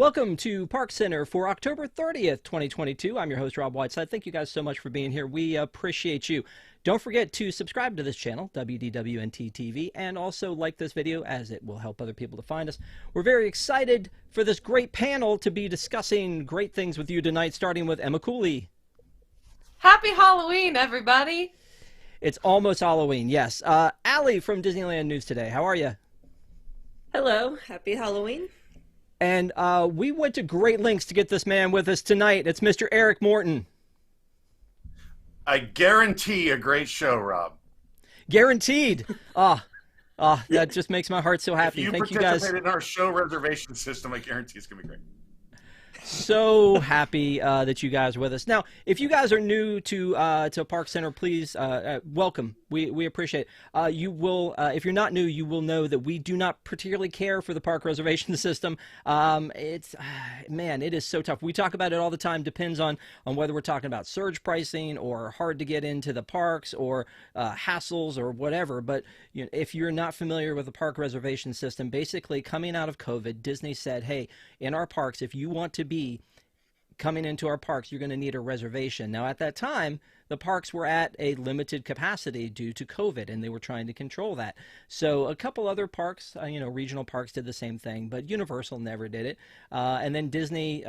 Welcome to ParksCenter for October 30th, 2022. I'm your host, Rob Whiteside. Thank you guys so much for being here. We appreciate you. Don't forget to subscribe to this channel, WDWNT TV, and also like this video as it will help other people to find us. We're very excited for this great panel to be discussing great things with you tonight, starting with Emma Cooley. Happy Halloween, everybody. It's almost Halloween, yes. Allie from Disneyland News Today. How are you? Hello, happy Halloween. And we went to great lengths to get this man with us tonight. It's Mr. Eric Morton. I guarantee a great show, Rob. Guaranteed. That just makes my heart so happy. Thank you guys. If you participate in our show reservation system, I guarantee it's going to be great. So happy that you guys are with us. Now, if you guys are new to ParksCenter, please welcome. We appreciate it. You will, if you're not new, you will know that we do not particularly care for the park reservation system. Man, it is so tough. We talk about it all the time. Depends on whether we're talking about surge pricing or hard to get into the parks or hassles or whatever. But you know, if you're not familiar with the park reservation system, basically coming out of COVID, Disney said, hey, in our parks, if you want to be coming into our parks, you're going to need a reservation. Now, at that time, the parks were at a limited capacity due to COVID, and they were trying to control that. So a couple other parks, regional parks did the same thing, but Universal never did it. And then Disney,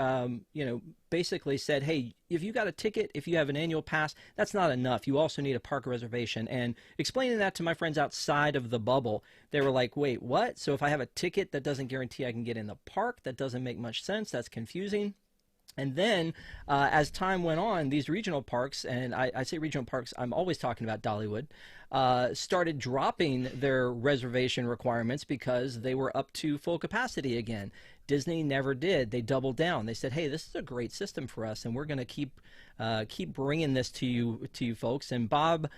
basically said, hey, if you got a ticket, if you have an annual pass, that's not enough. You also need a park reservation. And explaining that to my friends outside of the bubble, they were like, wait, what? So if I have a ticket, that doesn't guarantee I can get in the park? That doesn't make much sense. That's confusing. And then, as time went on, these regional parks, and I say regional parks, I'm always talking about Dollywood, started dropping their reservation requirements because they were up to full capacity again. Disney never did. They doubled down. They said, hey, this is a great system for us, and we're going to keep bringing this to you folks. And Bob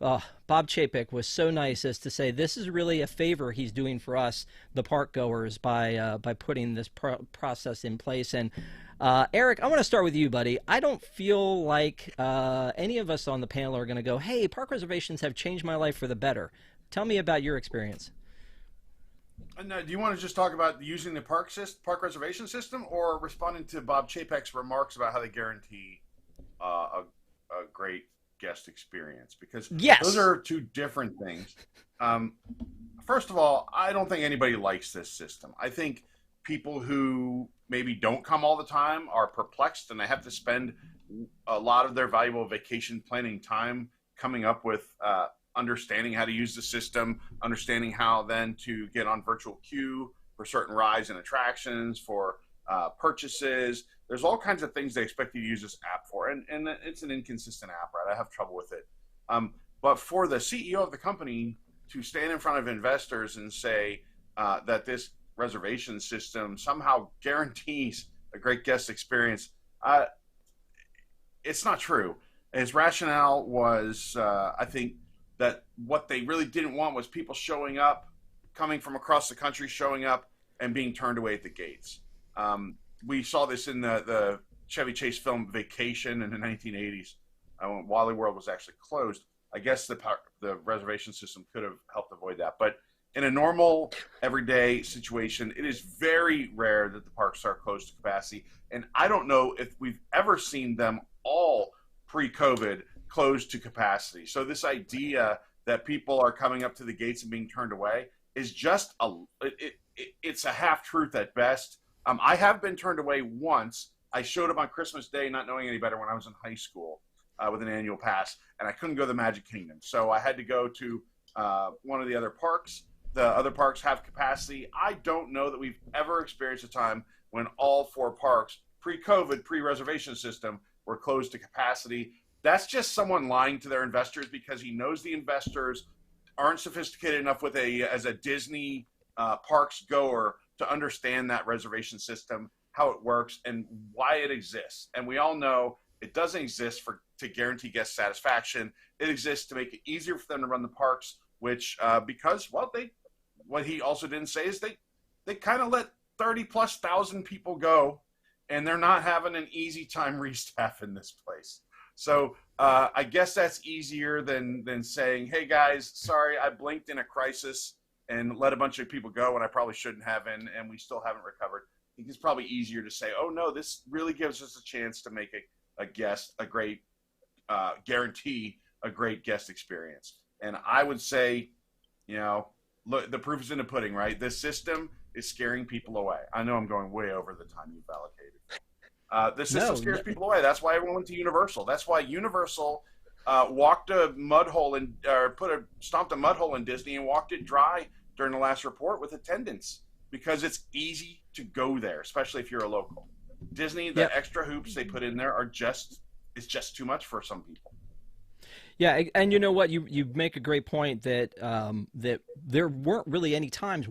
Chapek was so nice as to say this is really a favor he's doing for us, the park goers, by putting this process in place. And Eric, I want to start with you, buddy. I don't feel like any of us on the panel are going to go, hey, park reservations have changed my life for the better. Tell me about your experience. Do you want to just talk about using the park reservation system, or responding to Bob Chapek's remarks about how they guarantee a great guest experience? Because yes, those are two different things. First of all, I don't think anybody likes this system. I think people who maybe don't come all the time are perplexed, and they have to spend a lot of their valuable vacation planning time coming up with understanding how to use the system, understanding how then to get on virtual queue for certain rides and attractions, for purchases. There's all kinds of things they expect you to use this app for, and it's an inconsistent app, right? I have trouble with it. But for the CEO of the company to stand in front of investors and say that this reservation system somehow guarantees a great guest experience, it's not true. His rationale was, I think, that what they really didn't want was people showing up, coming from across the country, showing up and being turned away at the gates. We saw this in the Chevy Chase film Vacation in the 1980s, when Wally World was actually closed. I guess the reservation system could have helped avoid that. But in a normal, everyday situation, it is very rare that the parks are close to capacity. And I don't know if we've ever seen them all pre-COVID closed to capacity. So this idea that people are coming up to the gates and being turned away is just it's a half-truth at best. I have been turned away once. I showed up on Christmas Day not knowing any better when I was in high school with an annual pass, and I couldn't go to the Magic Kingdom. So I had to go to one of the other parks. The other parks have capacity. I don't know that we've ever experienced a time when all four parks, pre-COVID, pre-reservation system, were closed to capacity. That's just someone lying to their investors because he knows the investors aren't sophisticated enough as a Disney parks goer to understand that reservation system, how it works, and why it exists. And we all know it doesn't exist to guarantee guest satisfaction. It exists to make it easier for them to run the parks, which because, well, what he also didn't say is they kind of let 30,000+ people go, and they're not having an easy time restaffing this place. So I guess that's easier than saying, hey guys, sorry, I blinked in a crisis and let a bunch of people go when I probably shouldn't have, and we still haven't recovered. think it's probably easier to say, oh no, this really gives us a chance to make a great guarantee a great guest experience. And I would say, look, the proof is in the pudding, right? This system is scaring people away. I know I'm going way over the time you've allocated. The system scares people away. That's why everyone went to Universal. That's why Universal stomped a mud hole in Disney and walked it dry during the last report with attendance, because it's easy to go there, especially if you're a local. Disney, the extra hoops they put in there it's just too much for some people. Yeah, and you know what? You make a great point that that there weren't really any times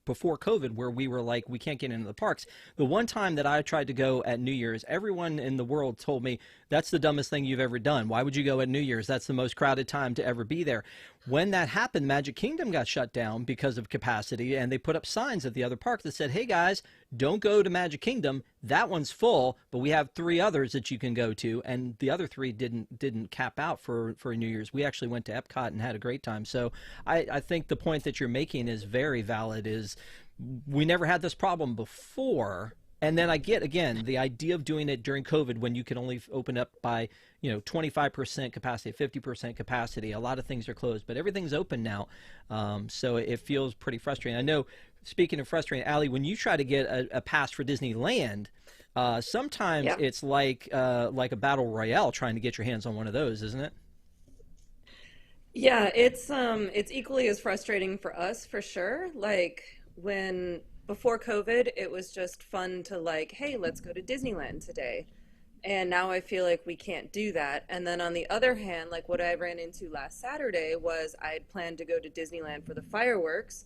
before COVID where we were like, we can't get into the parks. The one time that I tried to go at New Year's, everyone in the world told me, that's the dumbest thing you've ever done. Why would you go at New Year's? That's the most crowded time to ever be there. When that happened, Magic Kingdom got shut down because of capacity, and they put up signs at the other park that said, hey guys, don't go to Magic Kingdom. That one's full, but we have 3 others that you can go to, and the other 3 didn't cap out for New Year's. We actually went to Epcot and had a great time. So I think the point that you're making is very valid, is we never had this problem before. And then I get, again, the idea of doing it during COVID when you can only open up by, 25% capacity, 50% capacity. A lot of things are closed, but everything's open now. So it feels pretty frustrating. I know, speaking of frustrating, Allie, when you try to get a pass for Disneyland, sometimes it's like a battle royale trying to get your hands on one of those, isn't it? Yeah, it's equally as frustrating for us, for sure. Like before COVID, it was just fun to like, hey, let's go to Disneyland today. And now I feel like we can't do that. And then on the other hand, like what I ran into last Saturday was I had planned to go to Disneyland for the fireworks.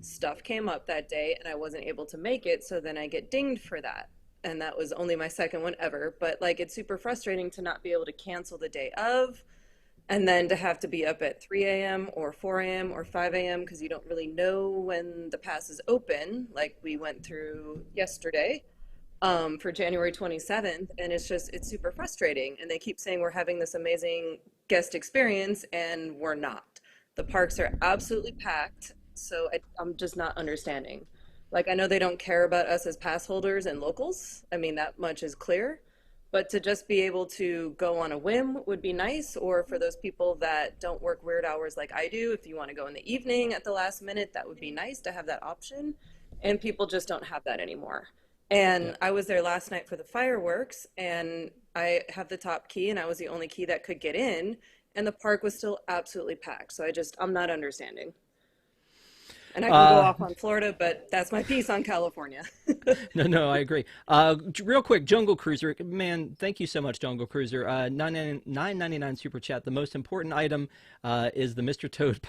Stuff came up that day and I wasn't able to make it. So then I get dinged for that. And that was only my second one ever. But like, it's super frustrating to not be able to cancel the day of, and then to have to be up at 3 a.m. or 4 a.m. or 5 a.m. because you don't really know when the pass is open, like we went through yesterday for January 27th. And it's super frustrating. And they keep saying we're having this amazing guest experience, and we're not. The parks are absolutely packed. So I'm just not understanding. Like, I know they don't care about us as pass holders and locals. I mean, that much is clear. But to just be able to go on a whim would be nice, or for those people that don't work weird hours like I do, if you want to go in the evening at the last minute, that would be nice to have that option. And people just don't have that anymore. And I was there last night for the fireworks, and I have the top key, and I was the only key that could get in, and the park was still absolutely packed. So I'm not understanding. And I can go off on Florida, but that's my piece on California. No, I agree. Real quick, Jungle Cruiser, man, thank you so much, Jungle Cruiser. $9.99 super chat. The most important item is the Mr. Toad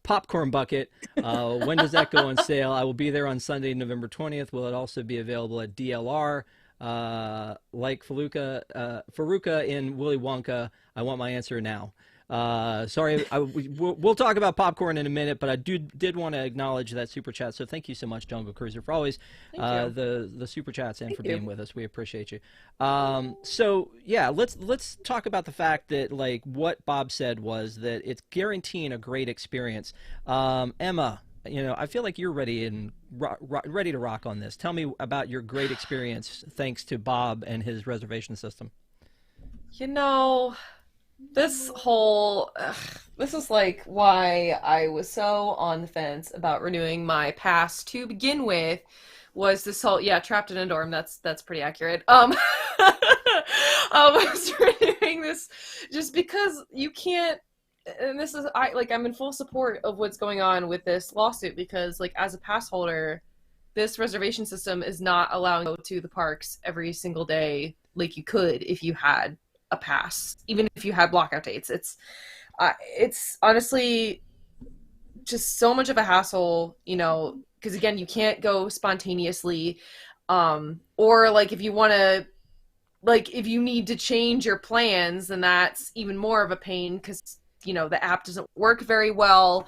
popcorn bucket. When does that go on sale? I will be there on Sunday, November 20th. Will it also be available at DLR? Like Faruka in Willy Wonka, I want my answer now. Sorry, we'll talk about popcorn in a minute, but I did want to acknowledge that super chat. So thank you so much, Jungle Cruiser, for always the super chats and for being with us. We appreciate you. So yeah, let's talk about the fact that, like, what Bob said was that it's guaranteeing a great experience. Emma, I feel like you're ready to rock on this. Tell me about your great experience thanks to Bob and his reservation system. This is like why I was so on the fence about renewing my pass to begin with, was this whole, trapped in a dorm, that's pretty accurate. I was renewing this just because you can't, and this is, I'm in full support of what's going on with this lawsuit, because like as a pass holder, this reservation system is not allowing you to go to the parks every single day like you could if you had a pass, even if you had blockout dates. It's honestly just so much of a hassle, because again, you can't go spontaneously, or like if you want to, like if you need to change your plans, then that's even more of a pain, because the app doesn't work very well.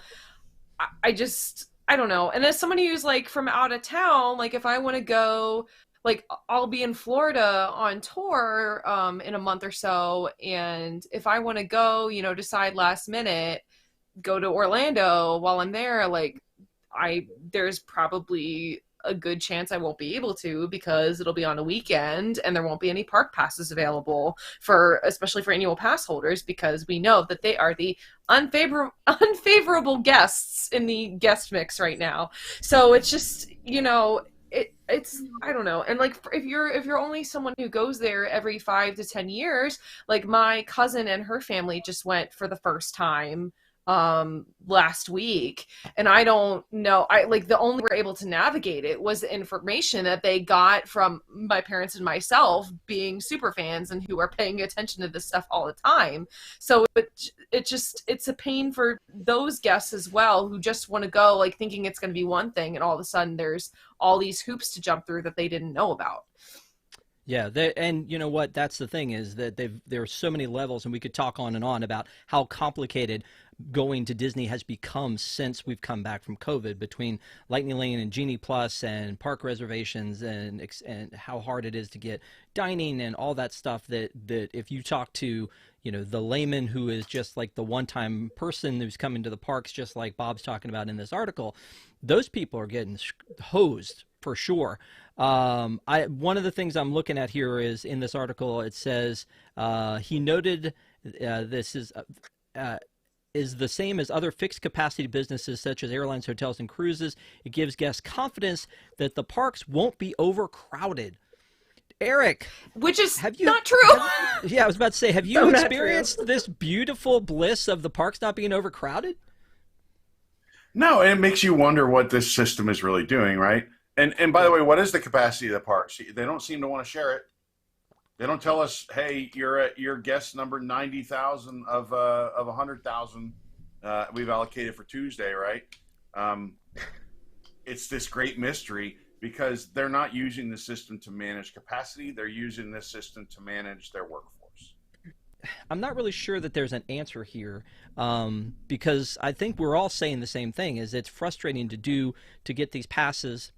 I don't know. And as somebody who's like from out of town, like if I want to go, like I'll be in Florida on tour in a month or so, and if I want to go, decide last minute, go to Orlando while I'm there, like there's probably a good chance I won't be able to because it'll be on a weekend and there won't be any park passes available especially for annual pass holders, because we know that they are the unfavorable guests in the guest mix right now. So it's just, it's I don't know. And like if you're only someone who goes there every 5 to 10 years, like my cousin and her family just went for the first time last week, and I don't know, the only way we're able to navigate it was the information that they got from my parents and myself being super fans and who are paying attention to this stuff all the time. So it's a pain for those guests as well, who just want to go like thinking it's going to be one thing, and all of a sudden there's all these hoops to jump through that they didn't know about. Yeah, and you know what? That's the thing, is that there are so many levels, and we could talk on and on about how complicated going to Disney has become since we've come back from COVID, between Lightning Lane and Genie Plus and park reservations and how hard it is to get dining and all that stuff. That if you talk to the layman who is just like the one-time person who's coming to the parks, just like Bob's talking about in this article, those people are getting hosed for sure. One of the things I'm looking at here is in this article, it says he noted this is the same as other fixed capacity businesses such as airlines, hotels, and cruises. It gives guests confidence that the parks won't be overcrowded. Eric, which is not true. Yeah, I was about to say, have you experienced this beautiful bliss of the parks not being overcrowded? No, and it makes you wonder what this system is really doing, right? And by the way, what is the capacity of the parks? They don't seem to want to share it. They don't tell us, hey, you're at your guest number 90,000 of 100,000 we've allocated for Tuesday, right? It's this great mystery because they're not using the system to manage capacity. They're using this system to manage their workforce. I'm not really sure that there's an answer here, because I think we're all saying the same thing, is it's frustrating to get these passes.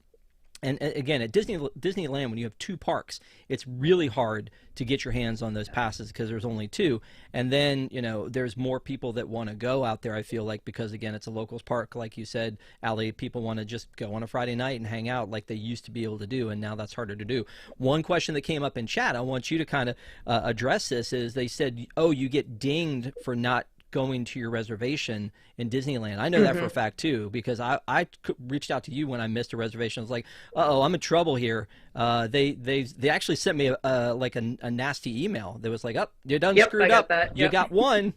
And again, at Disneyland, when you have two parks, it's really hard to get your hands on those passes because there's only two. And then, there's more people that want to go out there, I feel like, because, again, it's a locals park. Like you said, Allie, people want to just go on a Friday night and hang out like they used to be able to do, and now that's harder to do. One question that came up in chat, I want you to kind of address this, is they said, oh, you get dinged for not going to your reservation in Disneyland. I know that for a fact too, because I reached out to you when I missed a reservation. I was like, uh-oh, I'm in trouble here. They actually sent me a nasty email that was like, oh, you're done screwed up. That. You got one.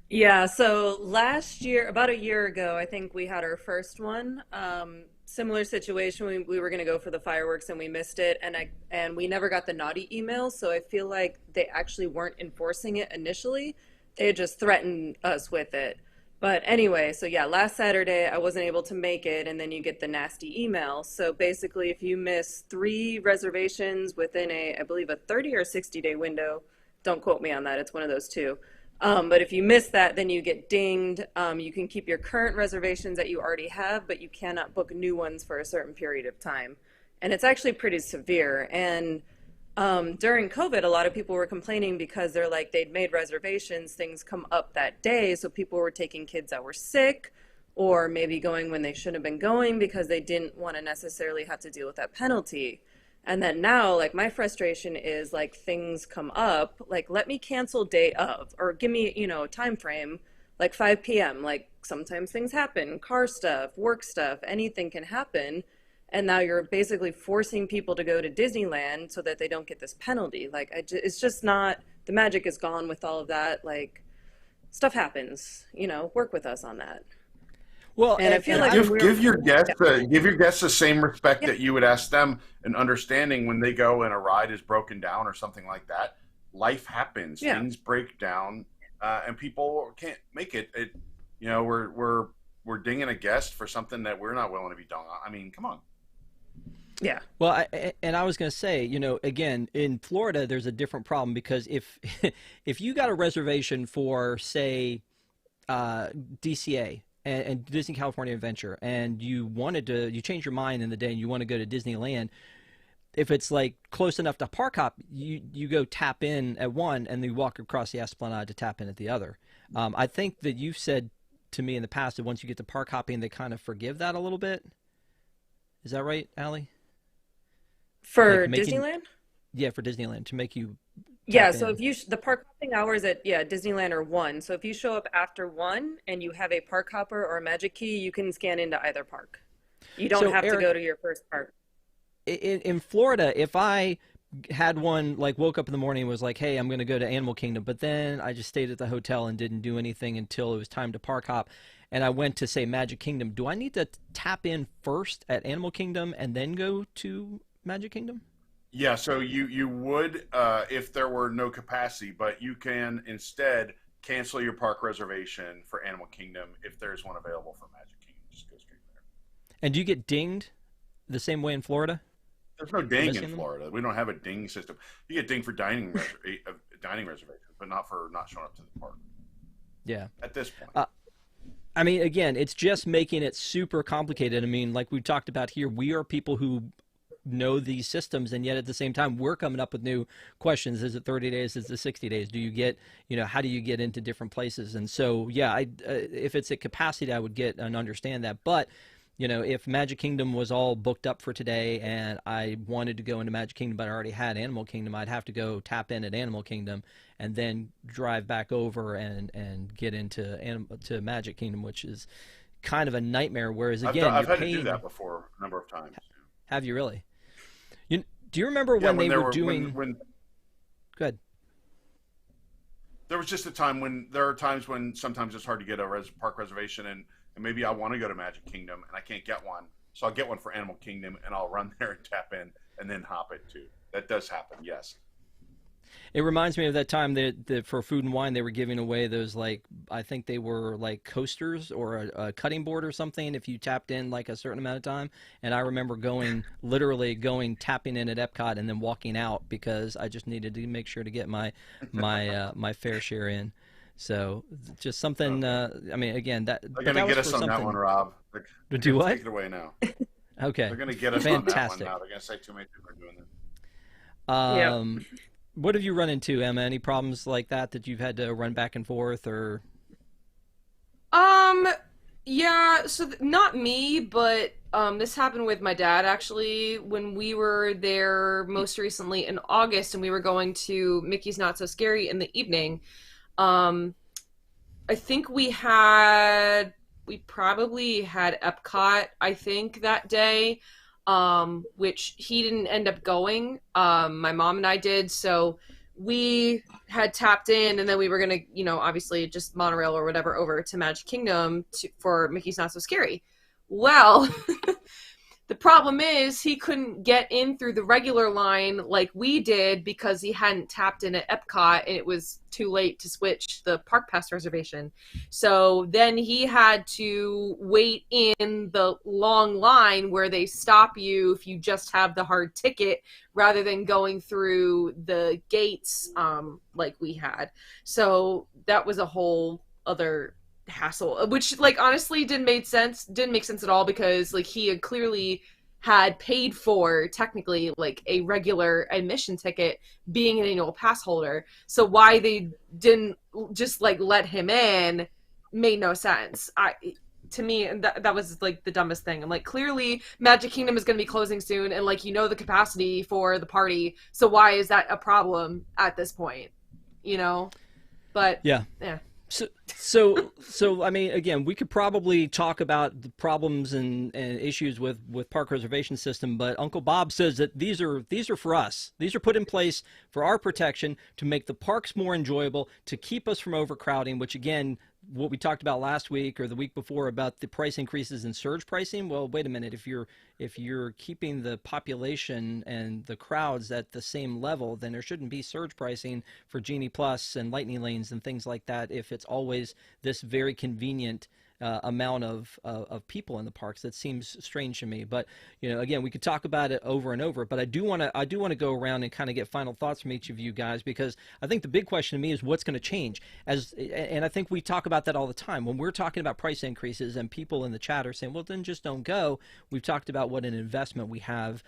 Yeah, so last year, about a year ago, I think we had our first one. Similar situation. We were going to go for the fireworks and we missed it, and we never got the naughty email. So I feel like they actually weren't enforcing it initially. They had just threatened us with it. But anyway, so yeah, last Saturday I wasn't able to make it, and then you get the nasty email. So basically, if you miss 3 reservations within I believe a 30 or 60-day window, don't quote me on that, it's one of those two. But if you miss that, then you get dinged. You can keep your current reservations that you already have, but you cannot book new ones for a certain period of time. And it's actually pretty severe. And during COVID, a lot of people were complaining because they're like, they'd made reservations, things come up that day. So people were taking kids that were sick, or maybe going when they shouldn't have been going because they didn't want to necessarily have to deal with that penalty. And then now, like, my frustration is, like, things come up, like, let me cancel day of, or give me, a time frame, like 5 p.m. Like, sometimes things happen, car stuff, work stuff, anything can happen. And now you're basically forcing people to go to Disneyland so that they don't get this penalty. Like, it's just not, the magic is gone with all of that. Like, stuff happens, work with us on that. Well, and I feel like give your guests the same respect that you would ask them, and understanding when they go and a ride is broken down or something like that. Life happens, things break down, and people can't make it. We're dinging a guest for something that we're not willing to be done on. I mean, come on. Yeah. Well, I was going to say, again, in Florida, there's a different problem, because if you got a reservation for, say, DCA. And Disney California Adventure, and you change your mind in the day and you want to go to Disneyland, if it's like close enough to park hop, you go tap in at one and then you walk across the Esplanade to tap in at the other. I think that you've said to me in the past that once you get to park hopping, they kind of forgive that a little bit. Is that right, Allie? For Like making, Disneyland? yeah, for Disneyland to make you Yeah, tap so in. if you the park hopping hours at Disneyland are 1. So if you show up after 1 and you have a park hopper or a magic key, you can scan into either park. You don't So have to go Eric, to your first park. in Florida, if I had one like woke up in the morning and was like, "Hey, I'm going to go to Animal Kingdom," but then I just stayed at the hotel and didn't do anything until it was time to park hop, and I went to say Magic Kingdom, do I need to tap in first at Animal Kingdom and then go to Magic Kingdom? Yeah, so you would if there were no capacity, but you can instead cancel your park reservation for Animal Kingdom if there's one available for Magic Kingdom. Just go straight there. And do you get dinged the same way in Florida There's no for ding in missing them? Florida. We don't have a ding system. You get dinged for dining reservations, but not for not showing up to the park Yeah. at this point. I mean, again, it's just making it super complicated. I mean, like we talked about here, we are people who know these systems, and yet at the same time, we're coming up with new questions. Is it 30 days? Is it 60 days? Do you get, how do you get into different places? And so, yeah, if it's at capacity, I would get and understand that. But, if Magic Kingdom was all booked up for today and I wanted to go into Magic Kingdom, but I already had Animal Kingdom, I'd have to go tap in at Animal Kingdom and then drive back over and get to Magic Kingdom, which is kind of a nightmare. Whereas again, I've you're had to do paying. that before a number of times. Have you really? Do you remember Yeah, when when they there were were doing? when Good. there was just a time when there are times when sometimes it's hard to get a park reservation, and maybe I want to go to Magic Kingdom and I can't get one, so I'll get one for Animal Kingdom and I'll run there and tap in and then hop it too. That does happen, yes. It reminds me of that time that for Food and Wine they were giving away those, like, I think they were like coasters or a cutting board or something if you tapped in like a certain amount of time. And I remember literally going tapping in at Epcot and then walking out because I just needed to make sure to get my fair share in. So just something. Okay. I mean, again, They're but gonna that was get for us on that one, something. Rob. To They're do gonna what? take it away now. Okay, They're gonna get us on that one fantastic. now. They're gonna say too many people are doing that. Yep. What have you run into, Emma? Any problems like that you've had to run back and forth or? Um, yeah, so not me, but this happened with my dad actually when we were there most recently in August and we were going to Mickey's Not So Scary in the evening. Um, I think we probably had Epcot, I think, that day, which he didn't end up going. My mom and I did, so we had tapped in, and then we were gonna, obviously just monorail or whatever over to Magic Kingdom for Mickey's Not So Scary. Well, the problem is he couldn't get in through the regular line like we did because he hadn't tapped in at Epcot and it was too late to switch the park pass reservation. So then he had to wait in the long line where they stop you if you just have the hard ticket rather than going through the gates like we had. So that was a whole other hassle, which like honestly didn't make sense at all because like he had clearly had paid for technically like a regular admission ticket being an annual pass holder, so why they didn't just like let him in made no sense. To me, that was like the dumbest thing. I'm like, clearly Magic Kingdom is going to be closing soon and like the capacity for the party, so why is that a problem at this point, but Yeah. yeah. So I mean, again, we could probably talk about the problems and issues with park reservation system, but Uncle Bob says that these are for us. These are put in place for our protection to make the parks more enjoyable, to keep us from overcrowding, which again, what we talked about last week or the week before about the price increases in surge pricing. Well, wait a minute, if you're keeping the population and the crowds at the same level, then there shouldn't be surge pricing for Genie Plus and Lightning Lanes and things like that if it's always this very convenient amount of people in the parks. That seems strange to me. But again, we could talk about it over and over. But I do want to go around and kind of get final thoughts from each of you guys, because I think the big question to me is what's going to change. And I think we talk about that all the time when we're talking about price increases, and people in the chat are saying, well, then just don't go. We've talked about what an investment we have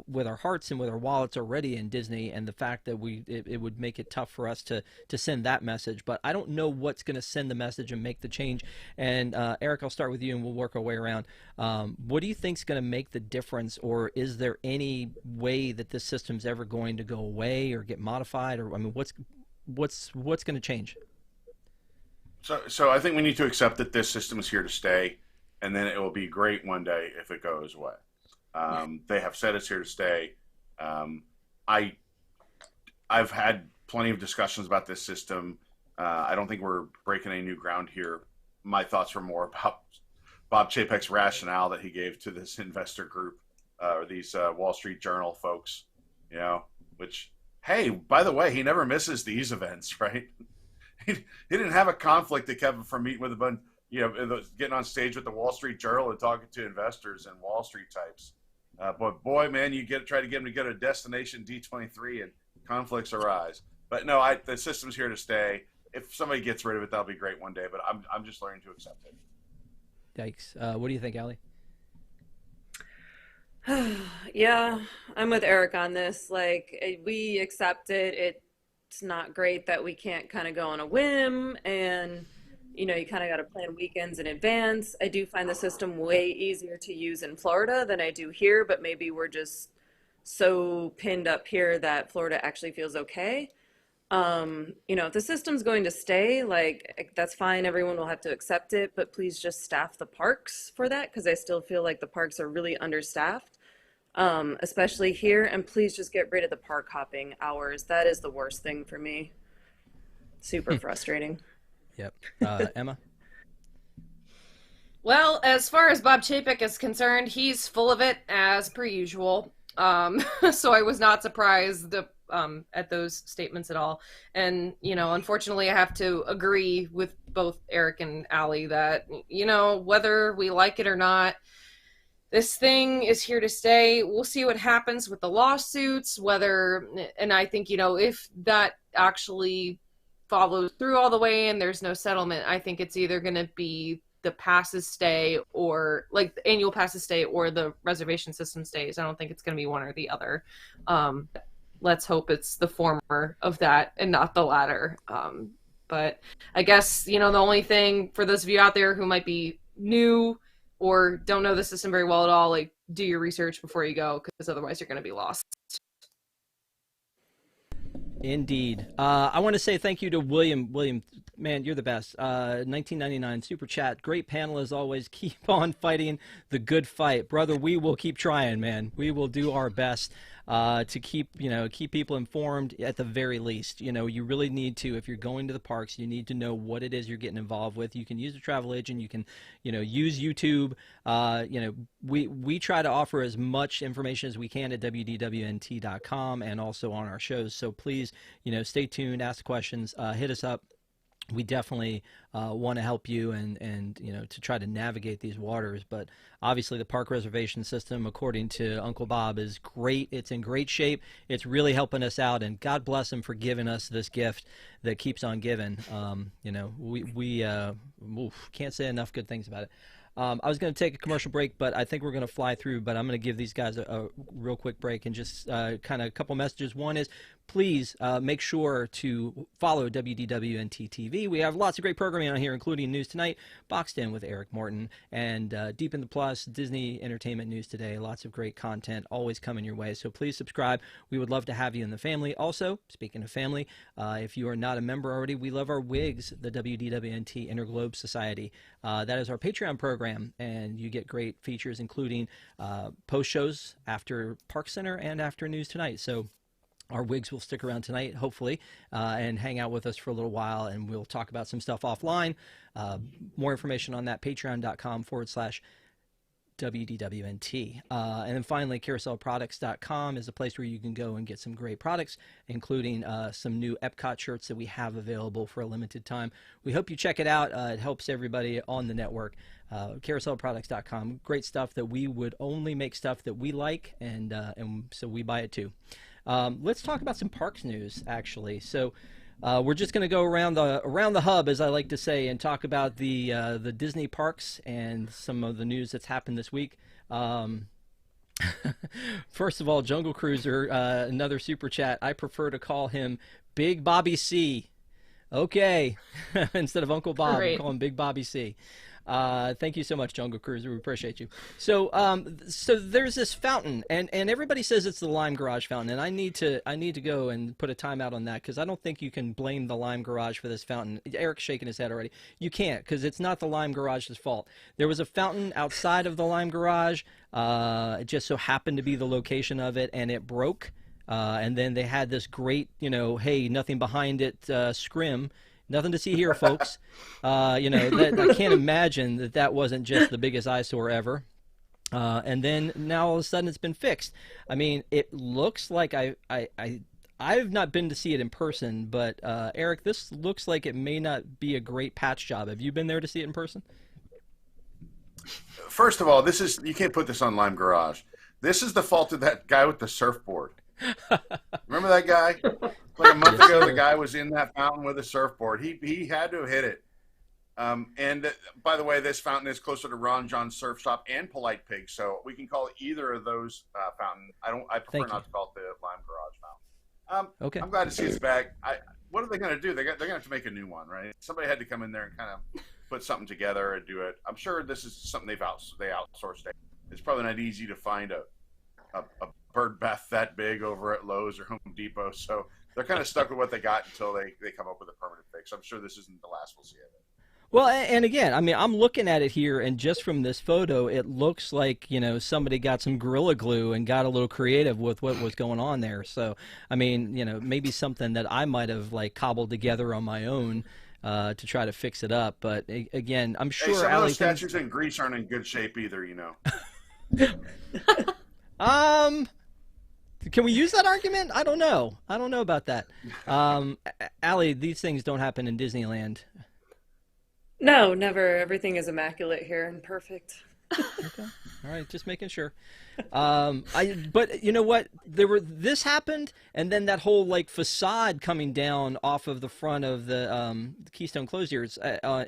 with our hearts and with our wallets already in Disney, and the fact that it would make it tough for us to send that message. But I don't know what's going to send the message and make the change. And Eric, I'll start with you, and we'll work our way around. What do you think is going to make the difference, or is there any way that this system's ever going to go away or get modified, or I mean, what's going to change? So I think we need to accept that this system is here to stay, and then it will be great one day if it goes away. They have said it's here to stay. I've had plenty of discussions about this system. I don't think we're breaking any new ground here. My thoughts were more about Bob Chapek's rationale that he gave to this investor group, or these Wall Street Journal folks, which, hey, by the way, he never misses these events, right? He didn't have a conflict that kept him from meeting with a bunch, getting on stage with the Wall Street Journal and talking to investors and Wall Street types. But boy, man, you try to get him to go to Destination D23 and conflicts arise. But no, the system's here to stay. If somebody gets rid of it, that'll be great one day. But I'm just learning to accept it. Yikes! What do you think, Allie? Yeah, I'm with Eric on this. Like, we accept it. It's not great that we can't kind of go on a whim, and you kind of got to plan weekends in advance. I do find the system way easier to use in Florida than I do here, but maybe we're just so pinned up here that Florida actually feels okay. If the system's going to stay, like, that's fine. Everyone will have to accept it, but please just staff the parks for that, because I still feel like the parks are really understaffed, especially here. And please just get rid of the park hopping hours. That is the worst thing for me. Super frustrating. Yep. Emma? Well, as far as Bob Chapek is concerned, he's full of it as per usual. So I was not surprised at those statements at all. And, unfortunately, I have to agree with both Eric and Allie that, whether we like it or not, this thing is here to stay. We'll see what happens with the lawsuits, and I think, if that actually follows through all the way and there's no settlement, I think it's either going to be the passes stay, or like the annual passes stay, or the reservation system stays. I don't think it's going to be one or the other. Let's hope it's the former of that and not the latter. But I guess, the only thing for those of you out there who might be new or don't know the system very well at all, like, do your research before you go, because otherwise you're going to be lost. Indeed. I want to say thank you to William. William, man, you're the best. 1999 Super Chat. Great panel as always. Keep on fighting the good fight. Brother, we will keep trying, man. We will do our best to keep people informed at the very least. You really need to, if you're going to the parks, you need to know what it is you're getting involved with. You can use a travel agent. You can, use YouTube. We try to offer as much information as we can at wdwnt.com and also on our shows. So please, stay tuned, ask questions, hit us up. We definitely want to help you and to try to navigate these waters. But obviously the park reservation system, according to Uncle Bob, is great. It's in great shape. It's really helping us out, and God bless him for giving us this gift that keeps on giving. We can't say enough good things about it. I was going to take a commercial break, but I think we're going to fly through. But I'm going to give these guys a real quick break and just kind of a couple messages. One is, please make sure to follow WDWNT TV. We have lots of great programming on here, including News Tonight, Boxed In with Eric Morton, and Deep in the Plus, Disney Entertainment News Today. Lots of great content always coming your way. So please subscribe. We would love to have you in the family. Also, speaking of family, if you are not a member already, we love our WIGS, the WDWNT Interglobe Society. That is our Patreon program, and you get great features, including post shows after ParksCenter and after News Tonight. So our wigs will stick around tonight, hopefully, and hang out with us for a little while, and we'll talk about some stuff offline. More information on that, patreon.com/WDWNT. And then finally, carouselproducts.com is a place where you can go and get some great products, including some new Epcot shirts that we have available for a limited time. We hope you check it out. It helps everybody on the network. Carouselproducts.com. Great stuff that we would only make stuff that we like, and so we buy it too. Let's talk about some parks news, actually. So we're just going to go around the hub, as I like to say, and talk about the Disney parks and some of the news that's happened this week. First of all, Jungle Cruiser, another super chat. I prefer to call him Big Bobby C. Okay. Instead of Uncle Bob, we'll Great. call him Big Bobby C. Thank you so much, Jungle Cruiser. We appreciate you. So, so there's this fountain, and everybody says it's the Lime Garage fountain, and I need to go and put a timeout on that because I don't think you can blame the Lime Garage for this fountain. Eric's shaking his head already. You can't because it's not the Lime Garage's fault. There was a fountain outside of the Lime Garage. It just so happened to be the location of it, and it broke. And then they had this great, hey, nothing behind it, scrim. Nothing to see here, folks. That, I can't imagine that wasn't just the biggest eyesore ever. And then now all of a sudden it's been fixed. I mean, it looks like I've not been to see it in person, but Eric, this looks like it may not be a great patch job. Have you been there to see it in person? First of all, you can't put this on Lime Garage. This is the fault of that guy with the surfboard. Remember that guy? Like a month ago, the guy was in that fountain with a surfboard. He had to have hit it. And by the way, this fountain is closer to Ron John's Surf Shop and Polite Pig, so we can call it either of those fountain. I prefer not to call it the Lime Garage fountain. Okay. I'm glad to see it's back. What are they going to do? They're going to have to make a new one, right? Somebody had to come in there and kind of put something together and do it. I'm sure this is something they outsourced. It's probably not easy to find a bird bath that big over at Lowe's or Home Depot, so they're kind of stuck with what they got until they come up with a permanent fix. I'm sure this isn't the last we'll see of it. Well, and again, I mean, I'm looking at it here, and just from this photo, it looks like, somebody got some Gorilla Glue and got a little creative with what was going on there. So, I mean, maybe something that I might have, cobbled together on my own to try to fix it up. But, again, I'm sure... Hey, some of those statues in Greece aren't in good shape either, Can we use that argument? I don't know. I don't know about that. Allie, these things don't happen in Disneyland. No, never. Everything is immaculate here and perfect. Okay. All right, just making sure. But you know what? This happened, and then that whole facade coming down off of the front of the Keystone Closures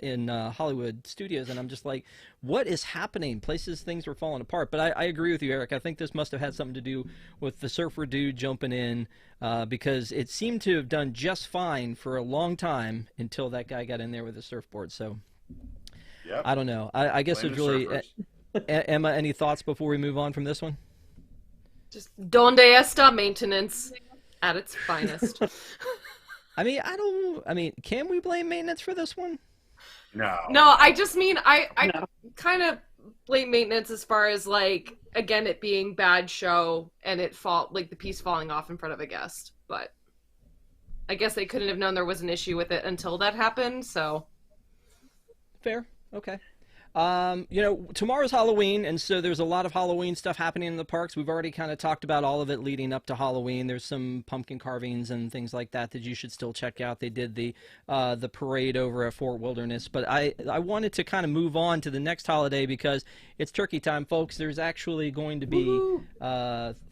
in Hollywood Studios, and I'm just like, what is happening? Things were falling apart. But I agree with you, Eric. I think this must have had something to do with the surfer dude jumping in because it seemed to have done just fine for a long time until that guy got in there with his surfboard. So yep. I don't know. I guess it's really. Emma, any thoughts before we move on from this one? Just donde está maintenance at its finest. I mean, can we blame maintenance for this one? No. No, I just mean I No. kind of blame maintenance as far as again it being bad show and the piece falling off in front of a guest. But I guess they couldn't have known there was an issue with it until that happened. So Fair. Okay. Tomorrow's Halloween, and so there's a lot of Halloween stuff happening in the parks. We've already kind of talked about all of it leading up to Halloween. There's some pumpkin carvings and things like that you should still check out. They did the parade over at Fort Wilderness, but I wanted to kind of move on to the next holiday because it's turkey time, folks. There's actually going to be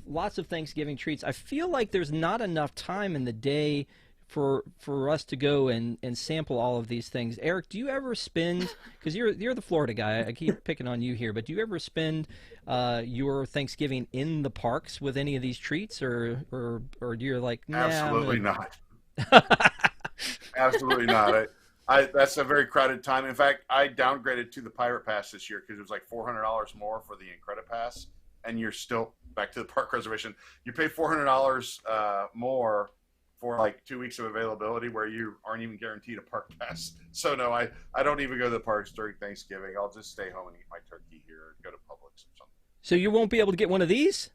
lots of Thanksgiving treats. I feel like there's not enough time in the day for us to go and sample all of these things. Eric, do you ever spend, because you're the Florida guy, I keep picking on you here, but do you ever spend your Thanksgiving in the parks with any of these treats, or do you like, nah, Absolutely not. Absolutely not. That's a very crowded time. In fact, I downgraded to the Pirate Pass this year because it was like $400 more for the Incredi Pass, and you're still back to the park reservation. You pay $400 more for 2 weeks of availability where you aren't even guaranteed a park pass. So no, I don't even go to the parks during Thanksgiving. I'll just stay home and eat my turkey here or go to Publix or something. So you won't be able to get one of these?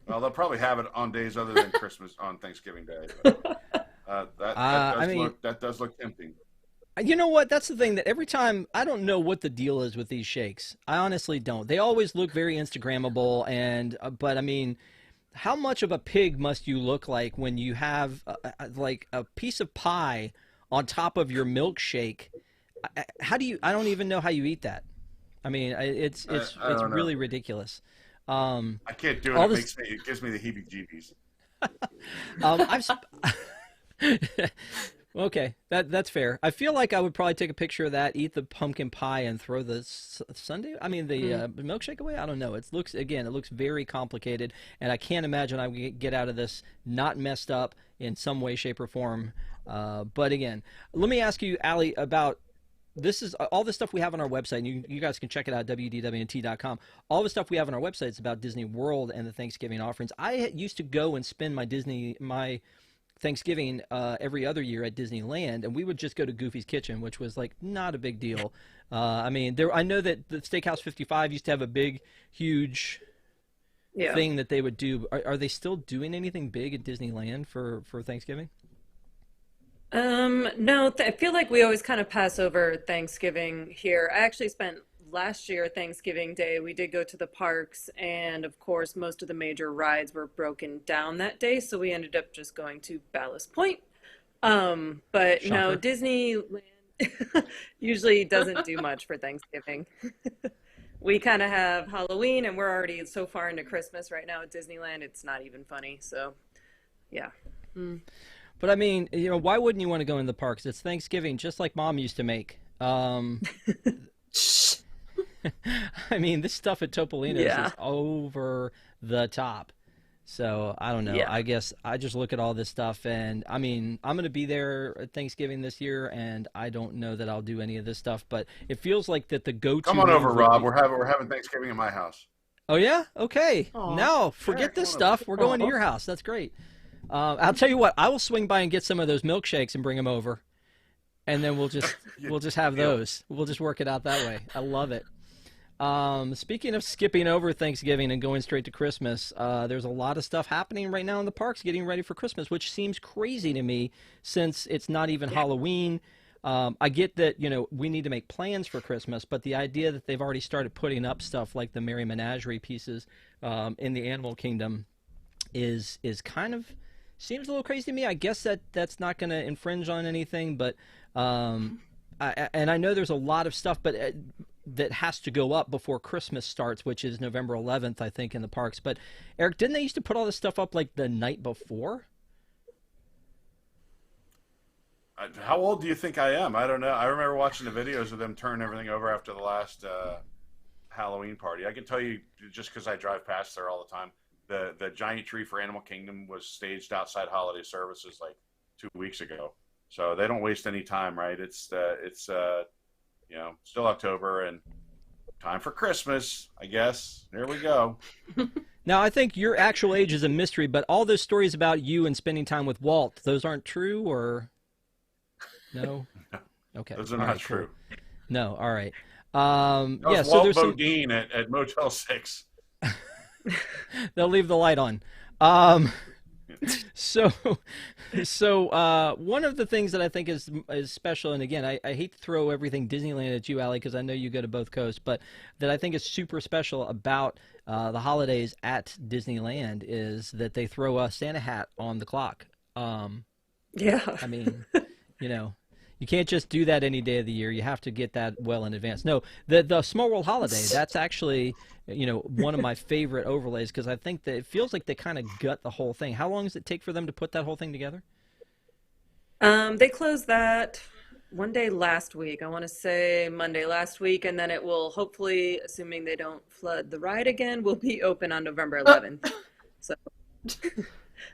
Well, they'll probably have it on days other than Christmas on Thanksgiving Day. But, that does look tempting. You know what? That's the thing, that every time, I don't know what the deal is with these shakes. I honestly don't. They always look very Instagrammable, but I mean, how much of a pig must you look like when you have a piece of pie on top of your milkshake? I don't even know how you eat that. I mean, it's really ridiculous. I can't do it. It gives me the heebie-jeebies. Okay, that's fair. I feel like I would probably take a picture of that, eat the pumpkin pie, and throw the sundae. I mean the Mm. milkshake away. I don't know. It looks very complicated, and I can't imagine I would get out of this not messed up in some way, shape, or form. But again, let me ask you, Allie, about this is all the stuff we have on our website. And you guys can check it out at wdwnt.com. All the stuff we have on our website is about Disney World and the Thanksgiving offerings. I used to go and spend my Thanksgiving every other year at Disneyland, and we would just go to Goofy's Kitchen, which was like not a big deal. I mean, I know that the Steakhouse 55 used to have a big, huge Yeah. thing that they would do. Are they still doing anything big at Disneyland for Thanksgiving? No, I feel like we always kind of pass over Thanksgiving here. I actually spent last year, Thanksgiving Day, we did go to the parks, and of course, most of the major rides were broken down that day, so we ended up just going to Ballast Point. But no, Shocker. Disneyland usually doesn't do much for Thanksgiving. We kind of have Halloween, and we're already so far into Christmas right now at Disneyland, it's not even funny. So, yeah. Mm. But I mean, why wouldn't you want to go in the parks? It's Thanksgiving, just like Mom used to make. I mean, this stuff at Topolino's Yeah. is over the top. So I don't know. Yeah. I guess I just look at all this stuff, and I mean, I'm going to be there at Thanksgiving this year, and I don't know that I'll do any of this stuff. But it feels like that the go-to Come on over, move would Rob. be. We're having Thanksgiving at my house. Oh yeah, okay. Aw. Now Yeah, forget come this on over. stuff. We're going to Aw. your house. That's great. I'll tell you what. I will swing by and get some of those milkshakes and bring them over, and then we'll just have Deal. those. We'll just work it out that way. I love it. Speaking of skipping over Thanksgiving and going straight to Christmas, there's a lot of stuff happening right now in the parks getting ready for Christmas, which seems crazy to me since it's not even Halloween. I get that, we need to make plans for Christmas, but the idea that they've already started putting up stuff like the Merry Menagerie pieces in the animal kingdom is kind of seems a little crazy to me. I guess that's not going to infringe on anything, but and I know there's a lot of stuff, but that has to go up before Christmas starts, which is November 11th, I think, in the parks. But Eric, didn't they used to put all this stuff up like the night before? How old do you think I am? I don't know. I remember watching the videos of them turning everything over after the last Halloween party. I can tell you, just because I drive past there all the time, the giant tree for Animal Kingdom was staged outside holiday services like 2 weeks ago. So they don't waste any time, right? It's still October and time for Christmas, I guess. There we go. Now, I think your actual age is a mystery, but all those stories about you and spending time with Walt, those aren't true, or no? Okay, Those are all not right, cool. true. No, all right. That Yeah, was so Walt there's some. Bodine at Motel 6. They'll leave the light on. Um, so, one of the things that I think is special, and again, I hate to throw everything Disneyland at you, Allie, because I know you go to both coasts, but that I think is super special about the holidays at Disneyland is that they throw a Santa hat on the clock. Yeah. I mean, you know, you can't just do that any day of the year. You have to get that well in advance. No, the Small World Holiday, that's actually, one of my favorite overlays because I think that it feels like they kind of gut the whole thing. How long does it take for them to put that whole thing together? They closed that one day last week. I want to say Monday last week, and then it will hopefully, assuming they don't flood the ride again, will be open on November 11th. So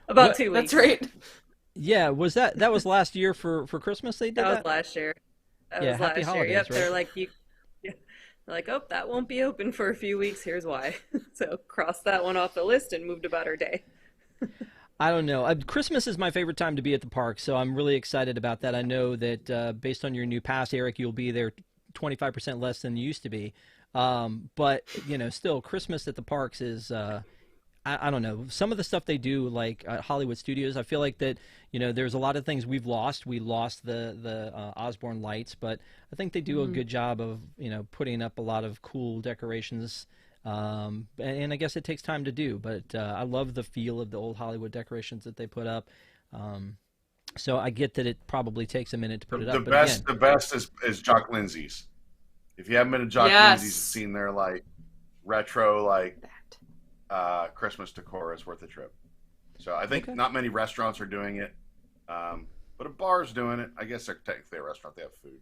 about What? 2 weeks. That's right. Yeah, that was last year for Christmas they did That was that? last year. That Yeah, was happy last year. holidays, Yep. right? They're like yeah. They're like, oh, that won't be open for a few weeks. Here's why. So cross that one off the list and moved about our day. I don't know. Christmas is my favorite time to be at the park, so I'm really excited about that. I know that based on your new pass, Eric, you'll be there 25% less than you used to be. But still, Christmas at the parks is I don't know. Some of the stuff they do, like Hollywood Studios, I feel like that there's a lot of things we've lost. We lost the Osborne lights, but I think they do a good job of putting up a lot of cool decorations. And I guess it takes time to do, but I love the feel of the old Hollywood decorations that they put up. So I get that it probably takes a minute to put it The up, but best, again, the best is Jock Lindsay's. If you haven't been to Jock Yes. Lindsay's and seen their like retro Christmas decor, it's worth a trip. So I think Okay. not many restaurants are doing it, But a bar's doing it. I guess they're technically a restaurant. They have food.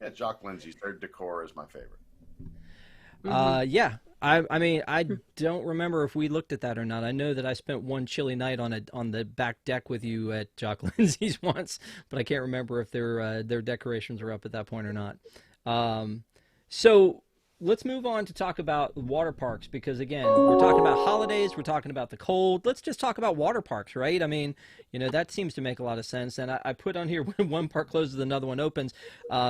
Yeah, Jock Lindsay's. Their decor is my favorite. Yeah. I mean, I don't remember if we looked at that or not. I know that I spent one chilly night on the back deck with you at Jock Lindsay's once, but I can't remember if their decorations were up at that point or not. So let's move on to talk about water parks, because again, we're talking about holidays, we're talking about the cold. Let's just talk about water parks, right? I mean, that seems to make a lot of sense. And I put on here, when one park closes, another one opens.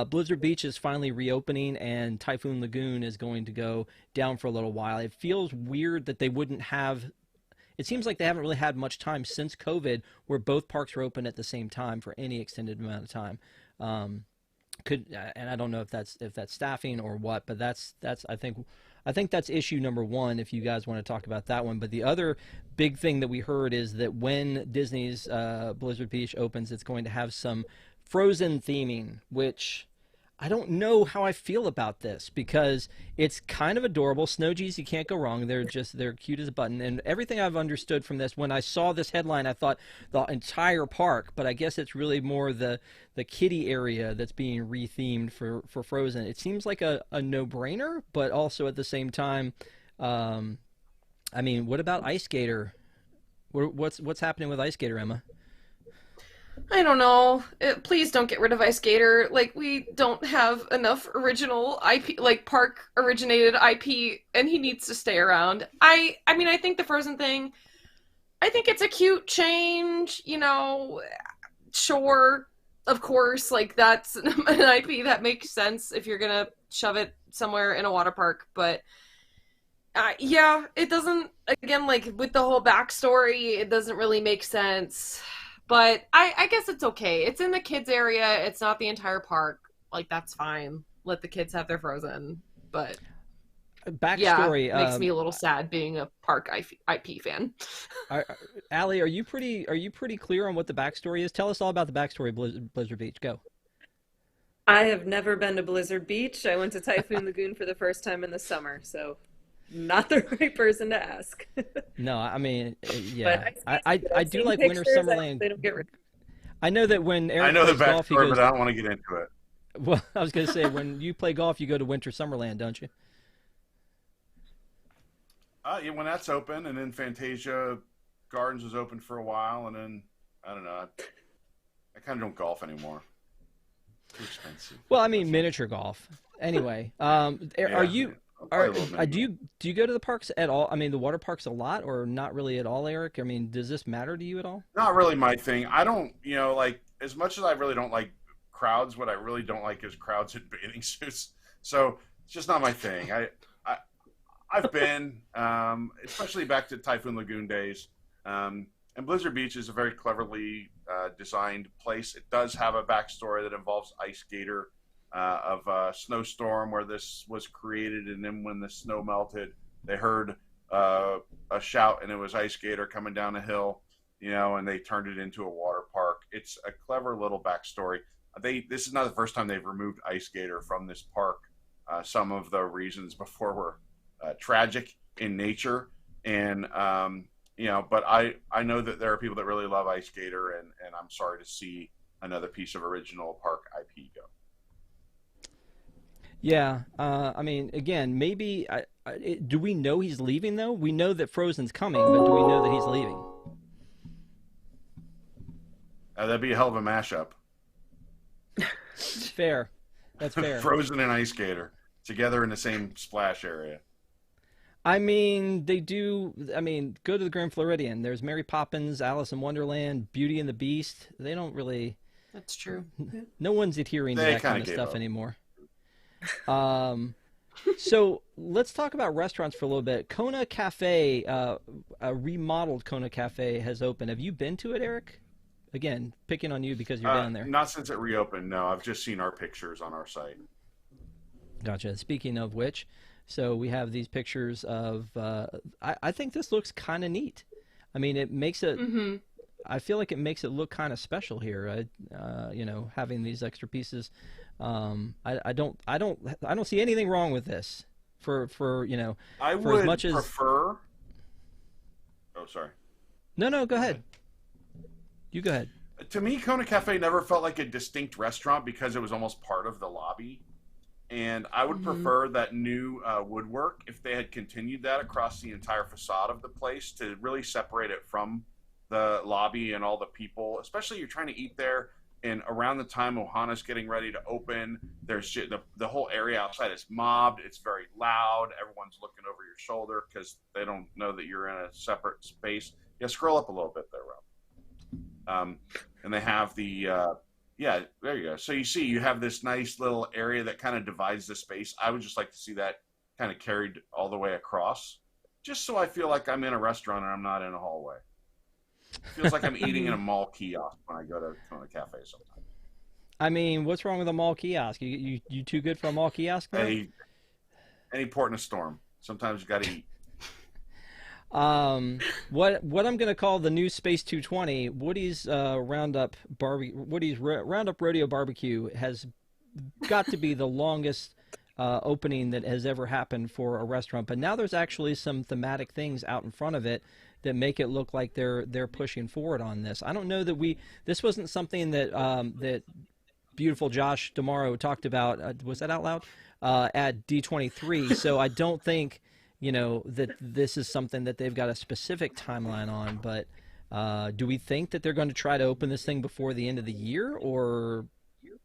Blizzard Beach is finally reopening, and Typhoon Lagoon is going to go down for a little while. It feels weird that they wouldn't have. It seems like they haven't really had much time since COVID where both parks were open at the same time for any extended amount of time. And I don't know if that's staffing or what, but that's I think that's issue number one, if you guys want to talk about that one. But the other big thing that we heard is that when Disney's Blizzard Beach opens, it's going to have some Frozen theming, which I don't know how I feel about this, because it's kind of adorable. Snow Gees, you can't go wrong. They're cute as a button. And everything I've understood from this, when I saw this headline, I thought the entire park, but I guess it's really more the kiddie area that's being rethemed for Frozen. It seems like a no-brainer, but also at the same time, I mean, what about Ice Skater? What's happening with Ice Skater, Emma? I don't know. Please don't get rid of Ice Skater. Like, we don't have enough original IP, like park originated IP, and he needs to stay around. I mean, I think the Frozen thing, I think it's a cute change, sure, of course, like that's an IP that makes sense if you're gonna shove it somewhere in a water park, but yeah, it doesn't, again, like with the whole backstory, it doesn't really make sense. But I guess it's okay. It's in the kids area. It's not the entire park. Like, that's fine. Let the kids have their Frozen. But backstory, yeah, makes me a little sad being a park IP fan. Allie, are you pretty clear on what the backstory is? Tell us all about the backstory of Blizzard Beach. Go. I have never been to Blizzard Beach. I went to Typhoon Lagoon for the first time in the summer, so not the right person to ask. No, I mean, yeah, but I do like Winter Summerland. They don't get rid. I know that when Eric I know the plays golf, backstory, but I don't want to get into it. Well, I was going to say, when you play golf, you go to Winter Summerland, don't you? Yeah, when that's open, and then Fantasia Gardens was open for a while, and then I don't know. I kind of don't golf anymore. Too expensive. Well, I mean, miniature golf. Anyway, are you? Do you go to the parks at all? I mean, the water parks a lot, or not really at all, Eric? I mean, does this matter to you at all? Not really my thing. I don't, like, as much as I really don't like crowds, what I really don't like is crowds in bathing suits. So it's just not my thing. I've been, especially back to Typhoon Lagoon days, and Blizzard Beach is a very cleverly designed place. It does have a backstory that involves Ice Skater. Of a snowstorm where this was created, and then when the snow melted, they heard a shout, and it was Ice Skater coming down a hill, and they turned it into a water park. It's a clever little backstory. This is not the first time they've removed Ice Skater from this park. Some of the reasons before were tragic in nature, and but I know that there are people that really love Ice Skater, and I'm sorry to see another piece of original park IP go. Yeah, I mean, again, maybe. Do we know he's leaving though? We know that Frozen's coming, but do we know that he's leaving? That'd be a hell of a mashup. Fair, that's fair. Frozen and Ice Skater together in the same splash area. I mean, they do. I mean, go to the Grand Floridian. There's Mary Poppins, Alice in Wonderland, Beauty and the Beast. They don't really. That's true. No one's adhering to that kind of stuff anymore. So let's talk about restaurants for a little bit. Kona Cafe, a remodeled Kona Cafe has opened. Have you been to it, Eric? Again, picking on you because you're down there. Not since it reopened. No, I've just seen our pictures on our site. Gotcha. Speaking of which, so we have these pictures of. I think this looks kind of neat. I mean, it makes it. Mm-hmm. I feel like it makes it look kind of special here. Having these extra pieces. I don't see anything wrong with this. I would as much as prefer. Oh, sorry. No, go ahead. You go ahead. To me, Kona Cafe never felt like a distinct restaurant because it was almost part of the lobby. And I would prefer that new woodwork if they had continued that across the entire facade of the place to really separate it from the lobby and all the people. Especially you're trying to eat there, and around the time Ohana's getting ready to open, there's just, the whole area outside is mobbed. It's very loud. Everyone's looking over your shoulder because they don't know that you're in a separate space. Yeah, scroll up a little bit there, Rob. And they have the yeah, there you go. So you see, you have this nice little area that kind of divides the space. I would just like to see that kind of carried all the way across, just so I feel like I'm in a restaurant and I'm not in a hallway. It feels like I'm eating in a mall kiosk when I go to Kona Cafe sometimes. I mean, what's wrong with a mall kiosk? You too good for a mall kiosk? Any port in a storm. Sometimes you got to eat. What I'm gonna call the new Space 220, Woody's Roundup Rodeo Barbecue has got to be the longest opening that has ever happened for a restaurant. But now there's actually some thematic things out in front of it that make it look like they're pushing forward on this. I don't know that this wasn't something that that beautiful Josh Damaro talked about. Was that out loud? At D23. So I don't think, that this is something that they've got a specific timeline on, but do we think that they're going to try to open this thing before the end of the year, or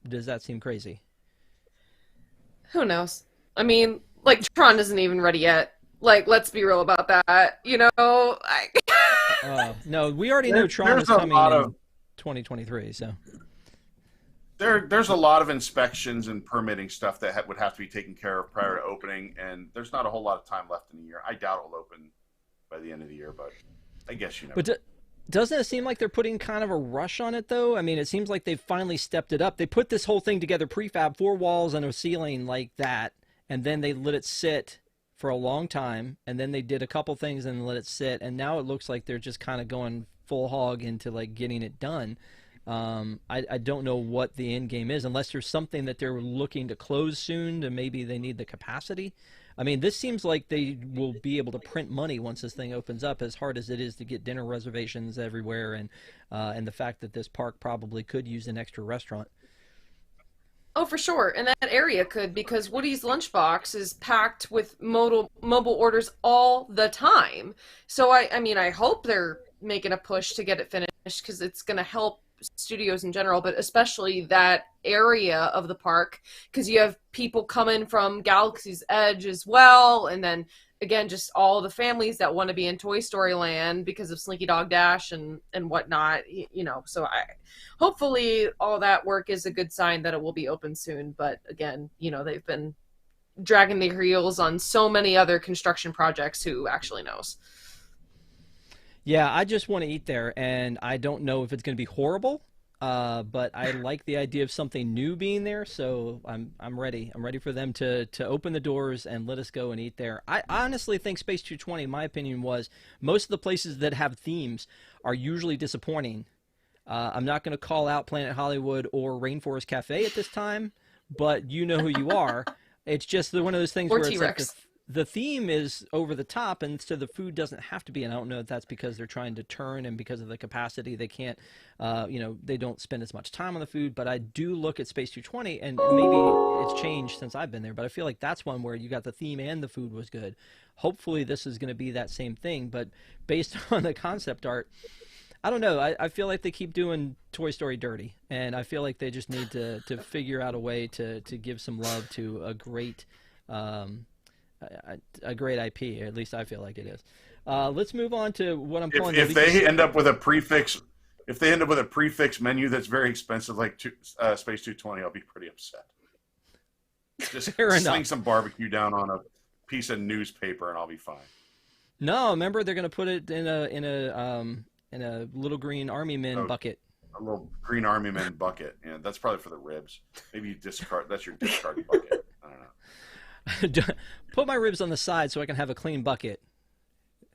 does that seem crazy? Who knows? I mean, like, Tron isn't even ready yet. Like, let's be real about that. No, we already know Tron is coming in 2023, so. There's a lot of inspections and permitting stuff that would have to be taken care of prior to opening, and there's not a whole lot of time left in the year. I doubt it will open by the end of the year, but I guess you know. But doesn't it seem like they're putting kind of a rush on it, though? I mean, it seems like they've finally stepped it up. They put this whole thing together prefab, 4 walls and a ceiling like that, and then they let it sit for a long time, and then they did a couple things and let it sit, and now it looks like they're just kind of going full hog into like getting it done. I don't know what the end game is, unless there's something that they're looking to close soon, and maybe they need the capacity. I mean, this seems like they will be able to print money once this thing opens up, as hard as it is to get dinner reservations everywhere, and the fact that this park probably could use an extra restaurant. Oh, for sure. And that area could, because Woody's Lunchbox is packed with mobile orders all the time. So, I mean, I hope they're making a push to get it finished, because it's going to help studios in general, but especially that area of the park, because you have people coming from Galaxy's Edge as well, and then again, just all the families that want to be in Toy Story Land because of Slinky Dog Dash and whatnot, so hopefully all that work is a good sign that it will be open soon. But again, they've been dragging their heels on so many other construction projects. Who actually knows? Yeah, I just want to eat there, and I don't know if it's going to be horrible, but I like the idea of something new being there, so I'm ready. I'm ready for them to open the doors and let us go and eat there. I honestly think Space 220, in my opinion, was most of the places that have themes are usually disappointing. I'm not going to call out Planet Hollywood or Rainforest Cafe at this time, but you know who you are. It's just one of those things where T-Rex. it's like the theme is over the top, and so the food doesn't have to be. And I don't know if that's because they're trying to turn, and because of the capacity they can't, they don't spend as much time on the food. But I do look at Space 220, and maybe it's changed since I've been there, but I feel like that's one where you got the theme and the food was good. Hopefully this is going to be that same thing, but based on the concept art, I don't know. I feel like they keep doing Toy Story dirty, and I feel like they just need to figure out a way to give some love to a great IP. Or at least I feel like it is. Let's move on to what I'm calling. If they end up with a prefix menu that's very expensive, like Space 220, I'll be pretty upset. Just sling some barbecue down on a piece of newspaper, and I'll be fine. No, remember they're going to put it in a little green Army Men bucket. A little green Army Men bucket. Yeah, that's probably for the ribs. Maybe you discard. That's your discard bucket. I don't know. Put my ribs on the side so I can have a clean bucket.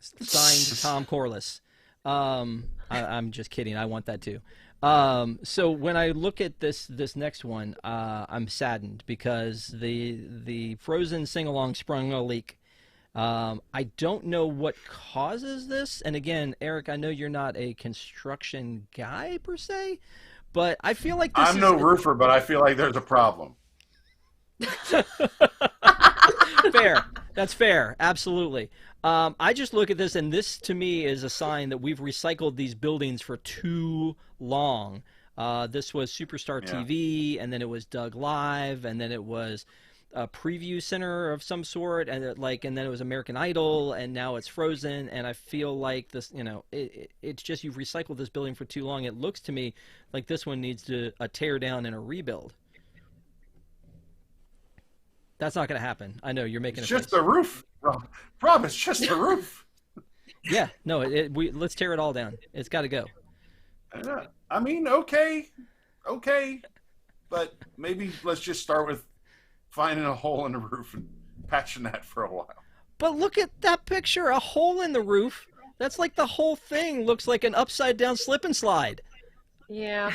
Signed Tom Corliss. I'm just kidding. I want that too. So when I look at this next one, I'm saddened because the Frozen sing-along sprung a leak. I don't know what causes this. And again, Eric, I know you're not a construction guy per se, but I feel like this I'm is no roofer, but I feel like there's a problem. fair. That's fair. Absolutely. I just look at this, and this to me is a sign that we've recycled these buildings for too long. This was Superstar TV, and then it was Doug Live, and then it was a preview center of some sort, and and then it was American Idol, and now it's Frozen. And I feel like this, it's just you've recycled this building for too long. It looks to me like this one needs a tear down and a rebuild. That's not going to happen. I know you're making It's a face. just the roof, Rob. It's just the roof. Yeah, no. Let's tear it all down. It's got to go. I mean, okay, but maybe let's just start with finding a hole in the roof and patching that for a while. But look at that picture, a hole in the roof. That's like the whole thing looks like an upside down slip and slide. Yeah.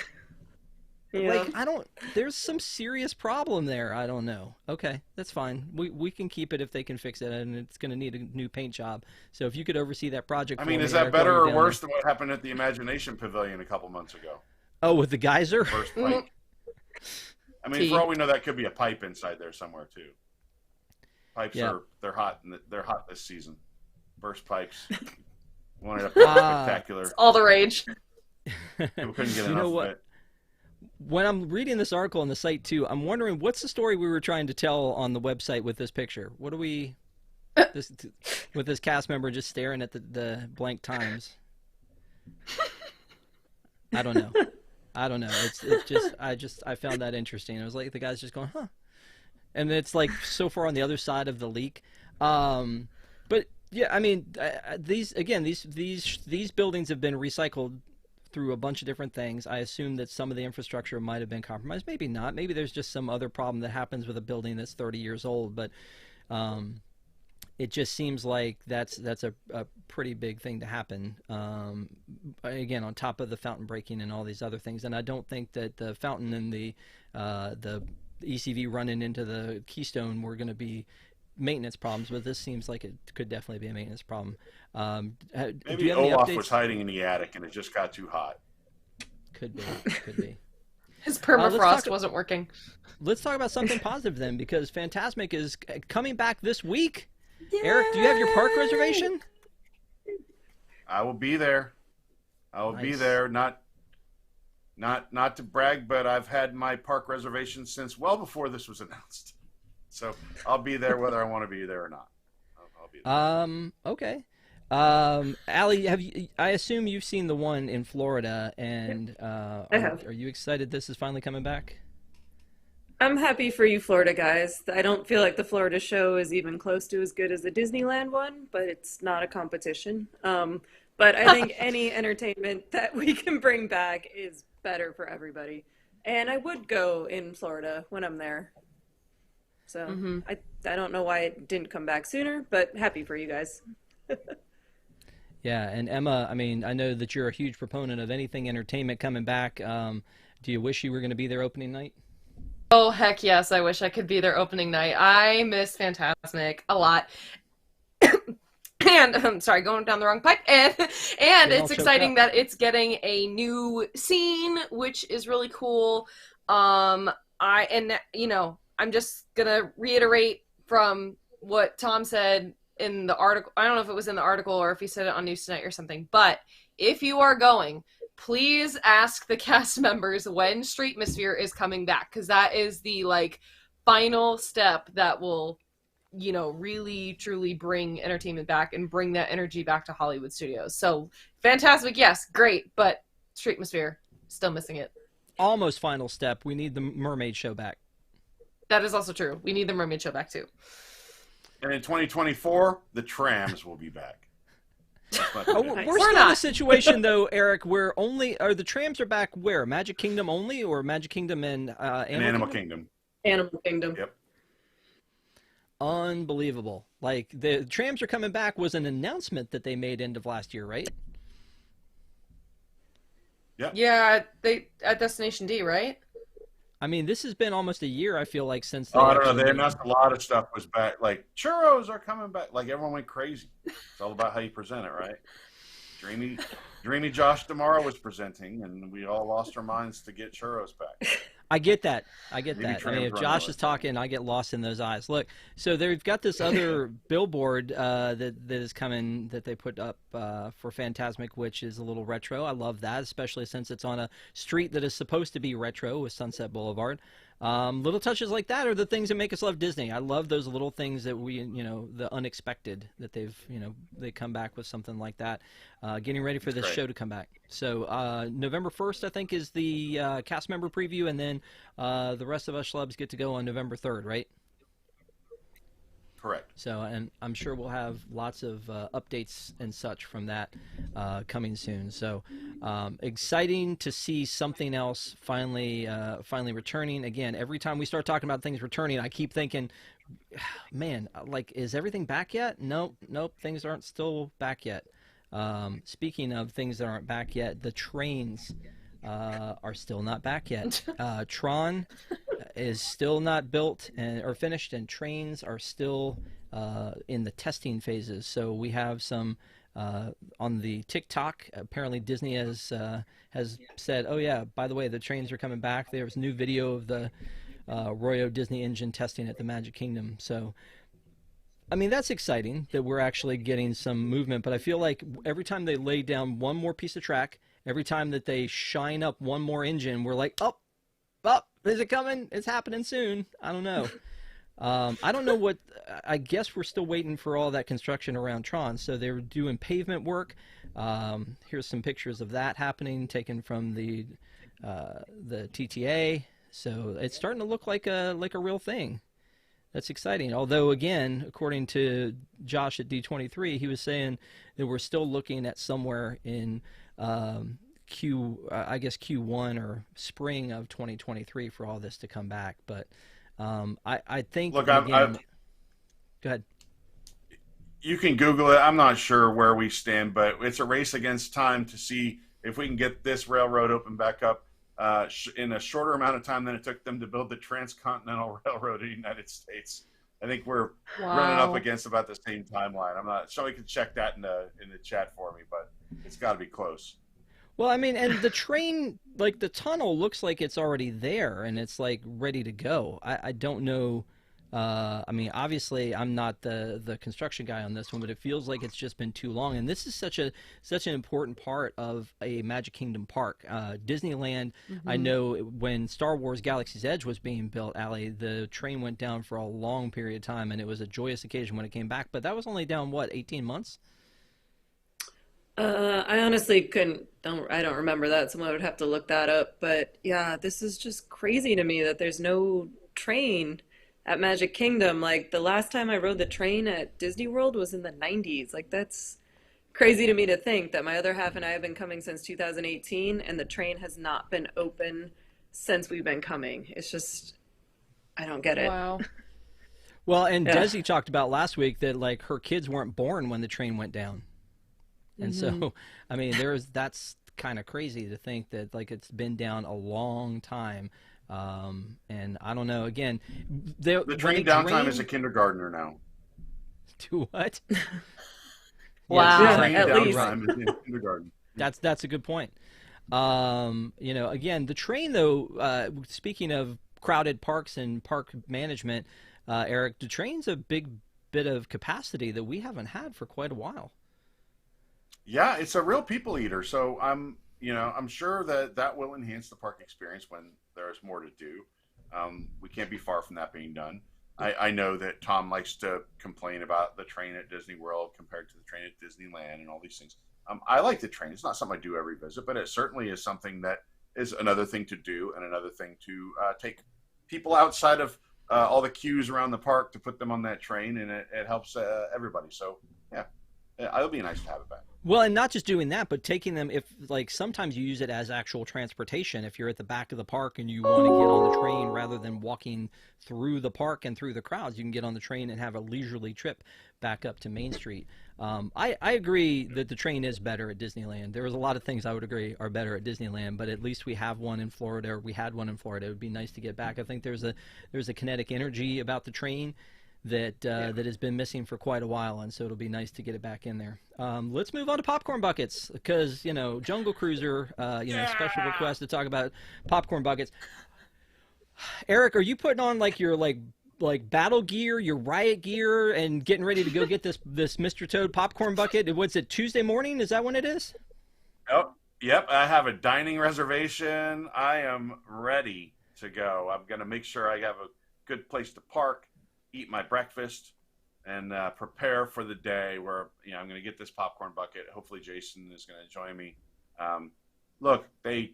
Yeah. Like, there's some serious problem there. I don't know. Okay, that's fine. We can keep it if they can fix it, and it's going to need a new paint job. So if you could oversee that project I for mean, me, is that Eric, while better you're or down worse there. than what happened at the Imagination Pavilion a couple months ago? Oh, with the geyser? Burst pipe. I mean, for all we know, that could be a pipe inside there somewhere too. Pipes they're hot, and they're hot this season. Burst pipes. Wanted a spectacular. It's all the rage. People couldn't get You enough know of what? it. When I'm reading this article on the site too, I'm wondering what's the story we were trying to tell on the website with this picture. What do we with this cast member just staring at the blank times? I don't know. I found that interesting. It was like the guy's just going, huh, and it's like so far on the other side of the leak. But yeah, I mean, these buildings have been recycled through a bunch of different things. I assume that some of the infrastructure might have been compromised. Maybe not. Maybe there's just some other problem that happens with a building that's 30 years old. But it just seems like that's a pretty big thing to happen. Again, on top of the fountain breaking and all these other things. And I don't think that the fountain and the ECV running into the Keystone were going to be maintenance problems, but this seems like it could definitely be a maintenance problem. Maybe Olaf was hiding in the attic and it just got too hot. Could be. His permafrost wasn't working. Let's talk about something positive then, because Fantasmic is coming back this week. Yay! Eric, do you have your park reservation? I will be there. I will be there. Not to brag, but I've had my park reservation since well before this was announced. So I'll be there whether I want to be there or not. I'll be there. Okay. Allie, I assume you've seen the one in Florida, and I have. Are you excited this is finally coming back? I'm happy for you Florida guys. I don't feel like the Florida show is even close to as good as the Disneyland one, but it's not a competition. But I think any entertainment that we can bring back is better for everybody. And I would go in Florida when I'm there. So I don't know why it didn't come back sooner, but happy for you guys. Yeah, and Emma, I mean, I know that you're a huge proponent of anything entertainment coming back. Do you wish you were going to be there opening night? Oh, heck yes. I wish I could be there opening night. I miss Fantasmic a lot. And I'm sorry, going down the wrong pipe. And it's exciting that it's getting a new scene, which is really cool. I'm just gonna reiterate from what Tom said in the article. I don't know if it was in the article or if he said it on News Tonight or something, but if you are going, please ask the cast members when Streetmosphere is coming back, because that is the final step that will really truly bring entertainment back and bring that energy back to Hollywood studios. So Fantasmic, yes, great, but Streetmosphere, still missing it. Almost final step. We need the Mermaid Show back. That is also true. We need the Mermaid Show back too. And in 2024, the trams will be back. We're still in a situation though, Eric, where the trams are back where? Magic Kingdom only, or Magic Kingdom and Animal Kingdom? Animal Kingdom. Yep. Unbelievable. Like, the trams are coming back was an announcement that they made end of last year, right? Yep. Yeah, they at Destination D, right? I mean, this has been almost a year, I feel like, since they Oh, I don't know. actually They announced a lot of stuff was back. Like churros are coming back. Like everyone went crazy. It's all about how you present it, right? Dreamy Josh tomorrow was presenting, and we all lost our minds to get churros back. I get that. I get Maybe that. I mean, Tram's if running Josh with is it. talking, I get lost in those eyes. Look, so they've got this other billboard that is coming that they put up for Phantasmic, which is a little retro. I love that, especially since it's on a street that is supposed to be retro with Sunset Boulevard. Little touches like that are the things that make us love Disney. I love those little things that we, the unexpected that they come back with something like that. Getting ready for this show to come back. So November 1st, I think, is the cast member preview, and then the rest of us schlubs get to go on November 3rd, right? Correct. So, and I'm sure we'll have lots of updates and such from that coming soon. So, exciting to see something else finally returning. Again, every time we start talking about things returning, I keep thinking, man, like, is everything back yet? Nope, things aren't still back yet. Speaking of things that aren't back yet, the trains are still not back yet. Tron is still not built or finished, and trains are still in the testing phases. So we have some on the TikTok. Apparently, Disney has said, "Oh yeah, by the way, the trains are coming back." There was a new video of the Royo Disney engine testing at the Magic Kingdom. So, I mean, that's exciting that we're actually getting some movement. But I feel like every time they lay down one more piece of track, every time that they shine up one more engine, we're like, oh, is it coming? It's happening soon. I don't know. I don't know what. I guess we're still waiting for all that construction around Tron. So they're doing pavement work. Here's some pictures of that happening, taken from the TTA. So it's starting to look like a real thing. That's exciting. Although, again, according to Josh at D23, he was saying that we're still looking at somewhere in Q1 or spring of 2023 for all this to come back. But I think. Look, go ahead. You can Google it. I'm not sure where we stand, but it's a race against time to see if we can get this railroad open back up in a shorter amount of time than it took them to build the Transcontinental Railroad of the United States. I think we're running up against about the same timeline. I'm not. Somebody can check that in the chat for me, but it's got to be close. Well, I mean, and the train, like the tunnel, looks like it's already there and it's like ready to go. I don't know. I mean, obviously, I'm not the construction guy on this one, but it feels like it's just been too long. And this is such an important part of a Magic Kingdom park. Disneyland, I know when Star Wars Galaxy's Edge was being built, Allie, the train went down for a long period of time, and it was a joyous occasion when it came back. But that was only down, what, 18 months? I honestly I don't remember that. Someone would have to look that up. But yeah, this is just crazy to me that there's no train at Magic Kingdom. Like the last time I rode the train at Disney World was in the 90s. Like that's crazy to me to think that my other half and I have been coming since 2018 and the train has not been open since we've been coming. It's just, I don't get it. Wow. Well, and Desi talked about last week that like her kids weren't born when the train went down. And so, I mean, that's kind of crazy to think that like it's been down a long time. And I don't know, again, the train downtime is a kindergartner now. To what? Wow. Yeah, Train at least. downtime is in kindergarten. That's a good point. Again, the train though, speaking of crowded parks and park management, Eric, the train's a big bit of capacity that we haven't had for quite a while. Yeah, it's a real people eater. So I'm sure that will enhance the park experience when there's more to do. We can't be far from that being done. I know that Tom likes to complain about the train at Disney World compared to the train at Disneyland and all these things. I like the train. It's not something I do every visit, but it certainly is something that is another thing to do and another thing to take people outside of all the queues around the park to put them on that train, and it helps everybody. So, yeah, it'll be nice to have it back. Well, and not just doing that, but taking them, if like sometimes you use it as actual transportation. If you're at the back of the park and you want to get on the train rather than walking through the park and through the crowds, you can get on the train and have a leisurely trip back up to Main Street. I agree that the train is better at Disneyland. There was a lot of things I would agree are better at Disneyland, but at least we have one in Florida, or we had one in Florida. It would be nice to get back. I think there's a kinetic energy about the train that that has been missing for quite a while, and so it'll be nice to get it back in there. Let's move on to popcorn buckets, because Jungle Cruiser, special request to talk about popcorn buckets. Eric, are you putting on like your like battle gear, your riot gear, and getting ready to go get this Mr. Toad popcorn bucket? What's it, Tuesday morning? Is that when it is? Oh, yep. I have a dining reservation. I am ready to go. I'm going to make sure I have a good place to park, eat my breakfast, and prepare for the day where I'm going to get this popcorn bucket. Hopefully Jason is going to join me. Look, they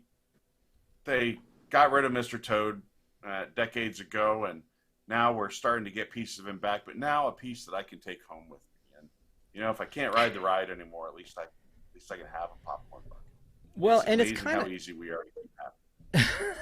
got rid of Mr. Toad decades ago, and now we're starting to get pieces of him back, but now a piece that I can take home with me. And if I can't ride the ride anymore, at least I can have a popcorn bucket. Well, it's and it's amazing kind of how easy we are to keep having.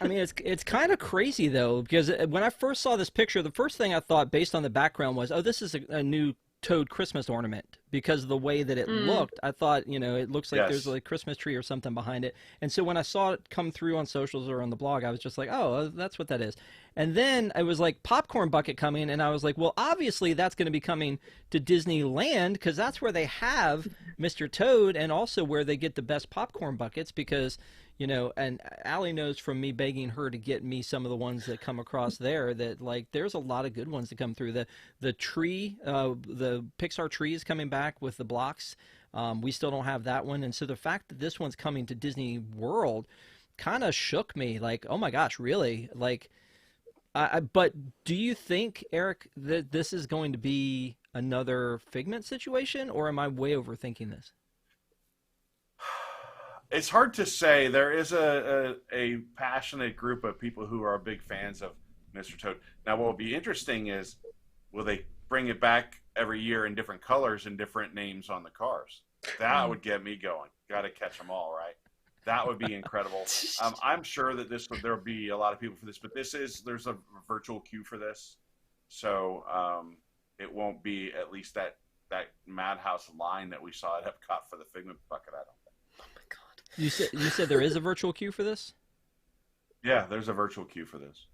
I mean, it's kind of crazy though, because when I first saw this picture, the first thing I thought based on the background was, oh, this is a new Toad Christmas ornament, because of the way that it looked. I thought, it looks like there's a Christmas tree or something behind it. And so when I saw it come through on socials or on the blog, I was just like, oh, that's what that is. And then I was like, popcorn bucket coming, and I was like, well, obviously that's going to be coming to Disneyland, because that's where they have Mr. Toad, and also where they get the best popcorn buckets, because and Allie knows from me begging her to get me some of the ones that come across there that there's a lot of good ones that come through. The tree, the Pixar tree is coming back with the blocks. We still don't have that one. And so the fact that this one's coming to Disney World kind of shook me. Like, oh my gosh, really? But do you think, Eric, that this is going to be another Figment situation, or am I way overthinking this? It's hard to say. There is a passionate group of people who are big fans of Mr. Toad. Now, what will be interesting is, will they bring it back every year in different colors and different names on the cars? That would get me going. Got to catch them all, right? That would be incredible. I'm sure that there'll be a lot of people for this, but there's a virtual queue for this, so it won't be at least that madhouse line that we saw at Epcot for the Figment bucket. I don't think. You said there is a virtual queue for this? Yeah, there's a virtual queue for this.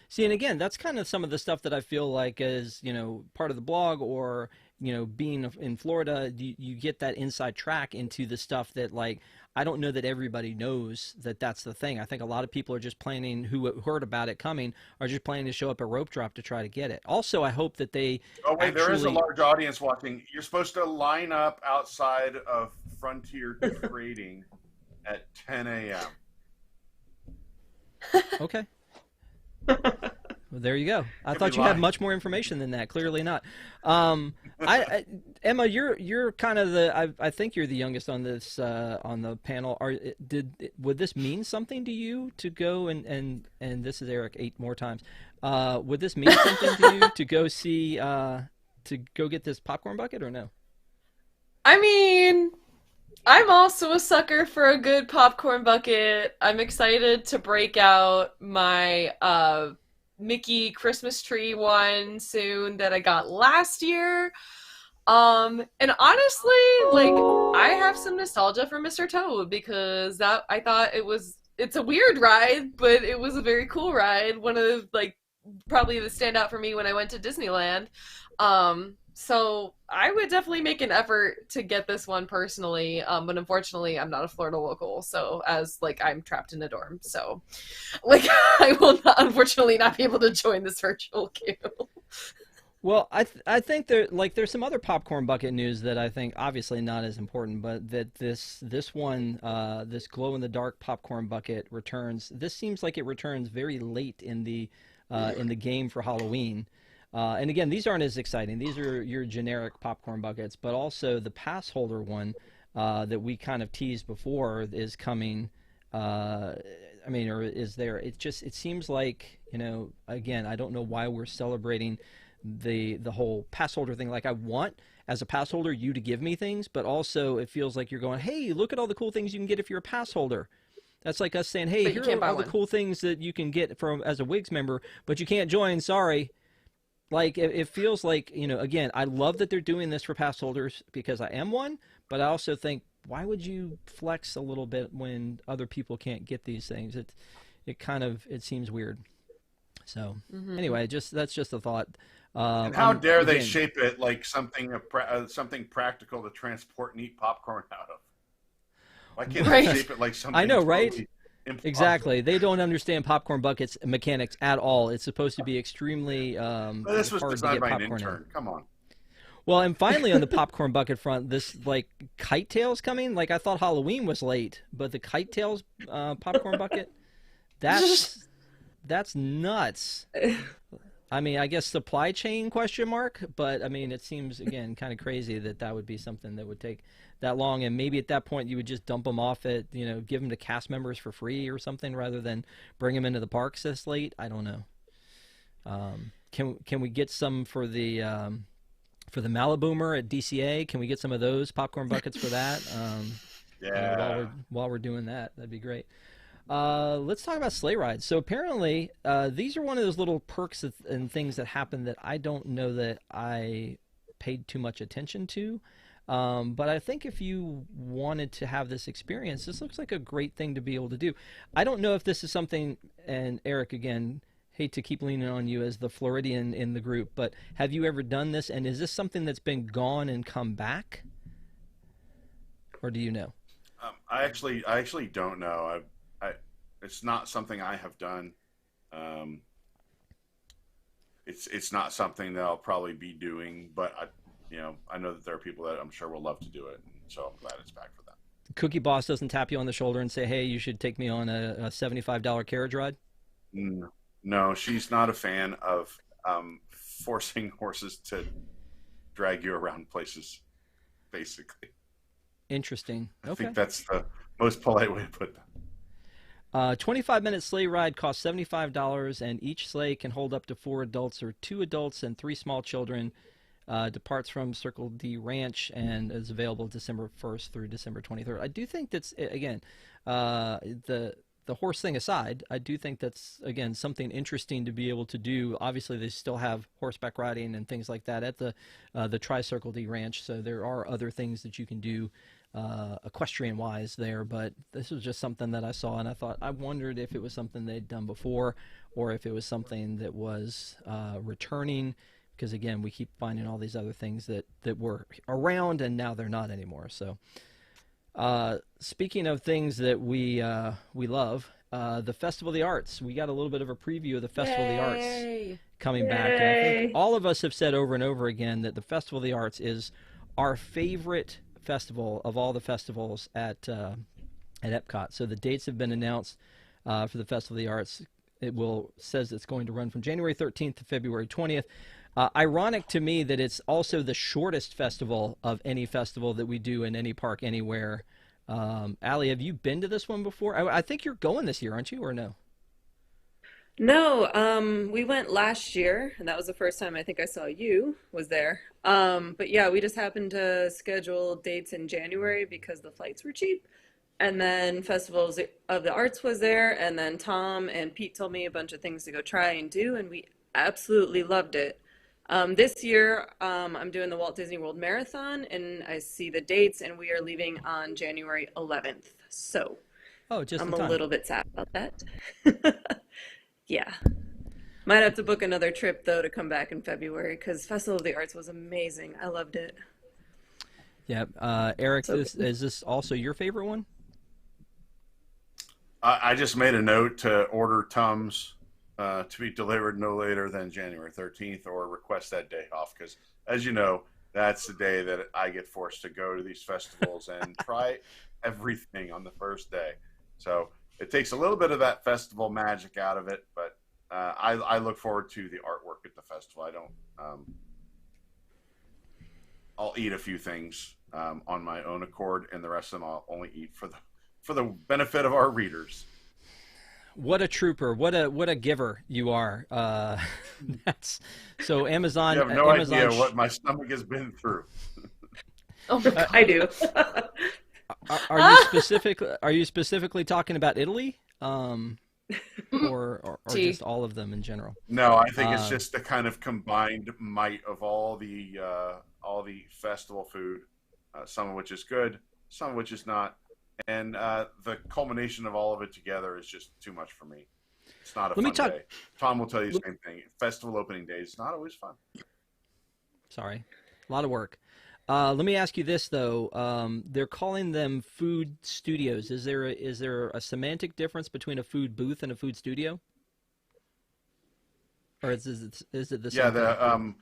See, and again, that's kind of some of the stuff that I feel like is, part of the blog, or, being in Florida, you get that inside track into the stuff that, I don't know that everybody knows that that's the thing. I think a lot of people are just planning, who heard about it coming, are just planning to show up at Rope Drop to try to get it. Also, I hope that they there is a large audience watching. You're supposed to line up outside of Frontier Trading at 10 a.m. Okay. Well, there you go. I thought you had much more information than that. Clearly not. Emma, you're kind of I think you're the youngest on this on the panel. Would this mean something to you to go and this is Eric 8 more times? Would this mean something to you to go see to go get this popcorn bucket, or no? I mean, I'm also a sucker for a good popcorn bucket. I'm excited to break out my Mickey Christmas tree one soon that I got last year. And honestly, I have some nostalgia for Mr. Toad, because I thought it's a weird ride, but it was a very cool ride. One of probably the standout for me when I went to Disneyland. So I would definitely make an effort to get this one personally, but unfortunately I'm not a Florida local, so I'm trapped in a dorm, so I will unfortunately not be able to join this virtual queue. Well, I think there's some other popcorn bucket news that I think obviously not as important, but that this one, this glow in the dark popcorn bucket returns. This seems like it returns very late in the game for Halloween. And again, these aren't as exciting. These are your generic popcorn buckets, but also the pass holder one that we kind of teased before is coming. Or is there? It seems like, again, I don't know why we're celebrating the whole pass holder thing. I want, as a pass holder, you to give me things, but also it feels like you're going, hey, look at all the cool things you can get if you're a pass holder. That's like us saying, hey, here are all the cool things that you can get as a Wigs member, but you can't join. Sorry. Like it feels like, again, I love that they're doing this for pass holders because I am one, but I also think, why would you flex a little bit when other people can't get these things? It seems weird. So anyway, that's just a thought. And how dare they shape it like something practical to transport and eat popcorn out of? Why can't they shape it like something? I know, right? Totally impossible? Exactly. They don't understand popcorn buckets mechanics at all. It's supposed to be extremely this was hard to designed get by an popcorn intern. in. Come on. Well, and finally on the popcorn bucket front, this like kite tails coming. Like I thought Halloween was late, but the kite tails popcorn bucket, that's nuts. I mean, I guess supply chain question mark, but I mean, it seems again kind of crazy that would be something that would take that long, and maybe at that point you would just dump them off at, give them to cast members for free or something rather than bring them into the parks this late. I don't know. Can we get some for the Maliboomer at DCA? Can we get some of those popcorn buckets for that? Yeah. While we're doing that, that'd be great. Let's talk about sleigh rides. So apparently, these are one of those little perks and things that happen that I don't know that I paid too much attention to. But I think if you wanted to have this experience, this looks like a great thing to be able to do. I don't know if this is something, and Eric, again, hate to keep leaning on you as the Floridian in the group, but have you ever done this? And is this something that's been gone and come back? Or do you know? I actually don't know. It's not something I have done. It's not something that I'll probably be doing, but I know that there are people that I'm sure will love to do it, and so I'm glad it's back for them. Cookie Boss doesn't tap you on the shoulder and say, "Hey, you should take me on a $75 carriage ride"? No, she's not a fan of forcing horses to drag you around places, basically. Interesting. I Okay. think that's the most polite way to put that. 25-minute sleigh ride costs $75, and each sleigh can hold up to 4 adults or 2 adults and 3 small children. Departs from Circle D Ranch and is available December 1st through December 23rd. I do think that's, again, the horse thing aside, I do think that's, again, something interesting to be able to do. Obviously, they still have horseback riding and things like that at the Tri-Circle D Ranch, so there are other things that you can do equestrian-wise there, but this was just something that I saw, and I wondered if it was something they'd done before or if it was something that was returning, because, again, we keep finding all these other things that were around, and now they're not anymore. So speaking of things that we love, the Festival of the Arts. We got a little bit of a preview of the Festival of the Arts coming back. And I think all of us have said over and over again that the Festival of the Arts is our favorite festival of all the festivals at Epcot. So the dates have been announced for the Festival of the Arts. Says it's going to run from January 13th to February 20th. Ironic to me that it's also the shortest festival of any festival that we do in any park anywhere. Allie, have you been to this one before? I think you're going this year, aren't you, or no? No, we went last year, and that was the first time I think I saw you was there. But yeah, we just happened to schedule dates in January because the flights were cheap. And then Festivals of the Arts was there, and then Tom and Pete told me a bunch of things to go try and do, and we absolutely loved it. This year, I'm doing the Walt Disney World Marathon, and I see the dates, and we are leaving on January 11th. So Just I'm in time. a little bit sad about that. Yeah. Might have to book another trip, though, to come back in February, because Festival of the Arts was amazing. I loved it. Yeah. Eric, So is this also your favorite one? I just made a note to order Tums to be delivered no later than January 13th, or request that day off, because, as you know, that's the day that I get forced to go to these festivals and try everything on the first day. So it takes a little bit of that festival magic out of it, but I look forward to the artwork at the festival. I don't. I'll eat a few things on my own accord, and the rest of them I'll only eat for the benefit of our readers. What a trooper! What a giver you are! That's so Amazon. You have no Amazon idea what my stomach has been through. Oh my God. I do. Are you specifically talking about Italy? or Tea. just all of them in general? No, I think it's Uh, just the kind of combined might of all the festival food, some of which is good, some of which is not, and the culmination of all of it together is just too much for me. It's not a let me fun talk. day. Tom will tell you the same thing. Festival opening day is not always fun. Sorry, a lot of work. Let me ask you this though. They're calling them food studios. Is there a semantic difference between a food booth and a food studio, or is it the Yeah, same thing?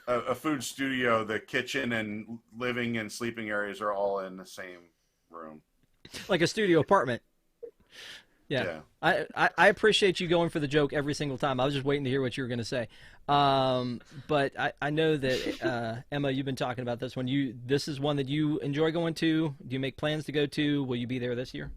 a food studio, the kitchen and living and sleeping areas are all in the same room. Like a studio apartment? Yeah. Yeah. I appreciate you going for the joke every single time. I was just waiting to hear what you were going to say. But I know that Emma, you've been talking about this one. This is one that you enjoy going to. Do you make plans to go to? Will you be there this year?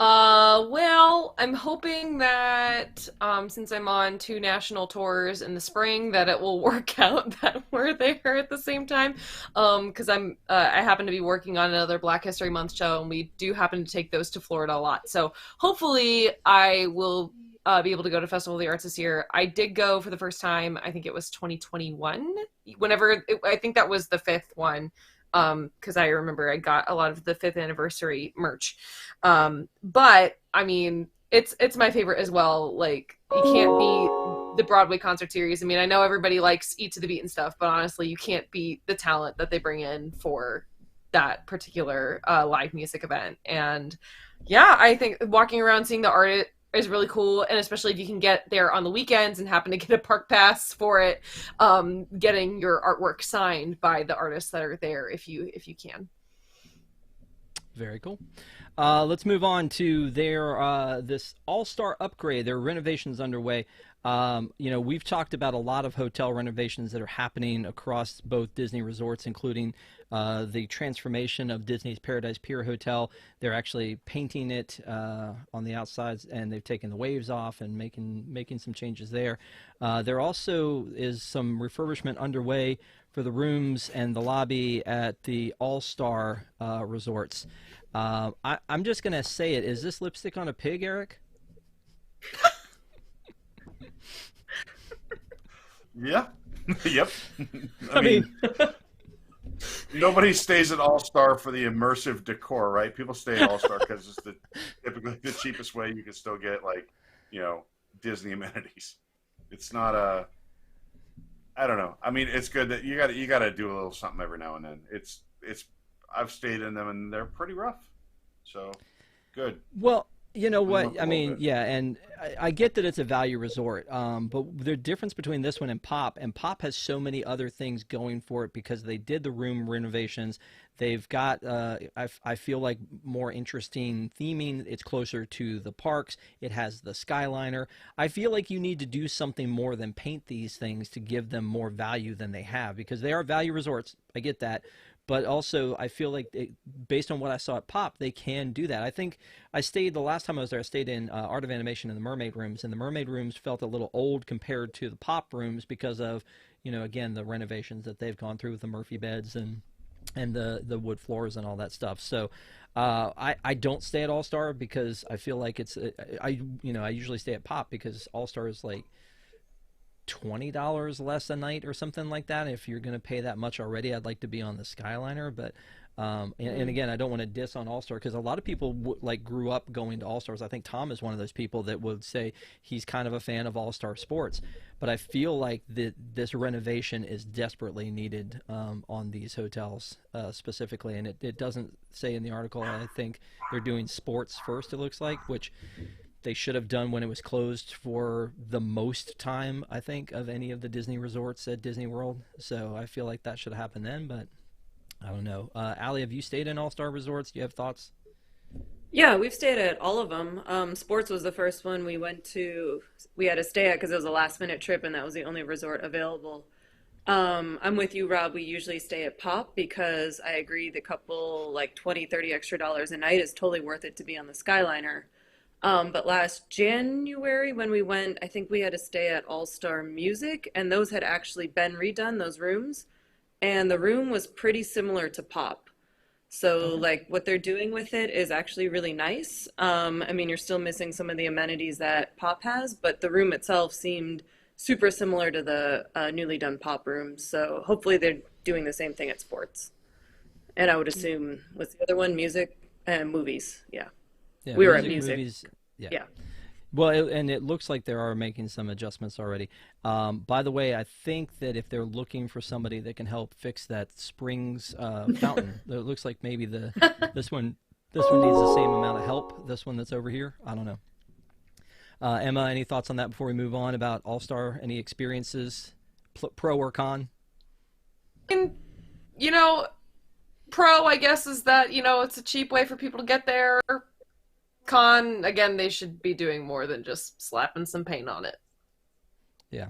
Well, I'm hoping that since I'm on two national tours in the spring, that it will work out that we're there at the same time. Because I happen to be working on another Black History Month show, and we do happen to take those to Florida a lot. So hopefully, I will be able to go to Festival of the Arts this year. I did go for the first time. I think it was 2021. I think that was the fifth one. Because I remember I got a lot of the fifth anniversary merch. But I mean, it's my favorite as well. Like you can't beat the Broadway concert series. I mean, I know everybody likes Eat to the Beat and stuff, but honestly, you can't beat the talent that they bring in for that particular live music event. And yeah, I think walking around seeing the art is really cool, and especially if you can get there on the weekends and happen to get a park pass for it, getting your artwork signed by the artists that are there if you can. Very cool. Let's move on to their this all-star upgrade. Their renovations underway. We've talked about a lot of hotel renovations that are happening across both Disney resorts, including the transformation of Disney's Paradise Pier Hotel. They're actually painting it on the outsides, and they've taken the waves off and making some changes there. There also is some refurbishment underway for the rooms and the lobby at the All-Star resorts. I'm just gonna say it. Is this lipstick on a pig, Eric? Yeah. Yep. I mean, Nobody stays at All Star for the immersive decor, right? People stay at All Star because it's typically the cheapest way you can still get you know, Disney amenities. It's not I don't know. I mean, it's good that you got to do a little something every now and then. I've stayed in them and they're pretty rough. So, good. well, you know Clean them what? up a I little mean, bit. yeah, and I get that it's a value resort, but the difference between this one and Pop has so many other things going for it because they did the room renovations. They've got, I feel like, more interesting theming. It's closer to the parks. It has the Skyliner. I feel like you need to do something more than paint these things to give them more value than they have because they are value resorts. I get that. But also, I feel like based on what I saw at Pop, they can do that. I think I stayed the last time I was there. I stayed in Art of Animation in the Mermaid Rooms, and the Mermaid Rooms felt a little old compared to the Pop rooms because of, again, the renovations that they've gone through with the Murphy beds and the wood floors and all that stuff. So I don't stay at All Star because I feel like I usually stay at Pop because All Star is like $20 less a night or something like that. If you're going to pay that much already, I'd like to be on the Skyliner. But and again, I don't want to diss on All Star because a lot of people grew up going to All Stars. I think Tom is one of those people that would say he's kind of a fan of All Star Sports. But I feel like this renovation is desperately needed on these hotels specifically, and it doesn't say in the article. I think they're doing sports first. It looks like, which they should have done when it was closed for the most time, I think, of any of the Disney resorts at Disney World. So I feel like that should have happened then, but I don't know. Allie, have you stayed in All-Star resorts? Do you have thoughts? Yeah, we've stayed at all of them. Sports was the first one we went to. We had to stay at because it was a last minute trip and that was the only resort available. I'm with you, Rob. We usually stay at Pop because I agree the couple like 20, 30 extra dollars a night is totally worth it to be on the Skyliner. But last January when we went, I think we had to stay at All Star Music, and those had actually been redone, those rooms, and the room was pretty similar to Pop. So like what they're doing with it is actually really nice. I mean, you're still missing some of the amenities that Pop has, but the room itself seemed super similar to the newly done Pop room. So hopefully they're doing the same thing at sports. And I would assume, what's the other one? Music and movies. Yeah. Yeah, We were at music, music. movies. Yeah. Yeah. Well, and it looks like they are making some adjustments already. By the way, I think that if they're looking for somebody that can help fix that Springs fountain, it looks like maybe this one needs the same amount of help. This one that's over here, I don't know. Emma, any thoughts on that before we move on about All-Star? Any experiences, pro or con? And, you know, pro, I guess, is that, you know, it's a cheap way for people to get there. Con, again, they should be doing more than just slapping some paint on it. Yeah,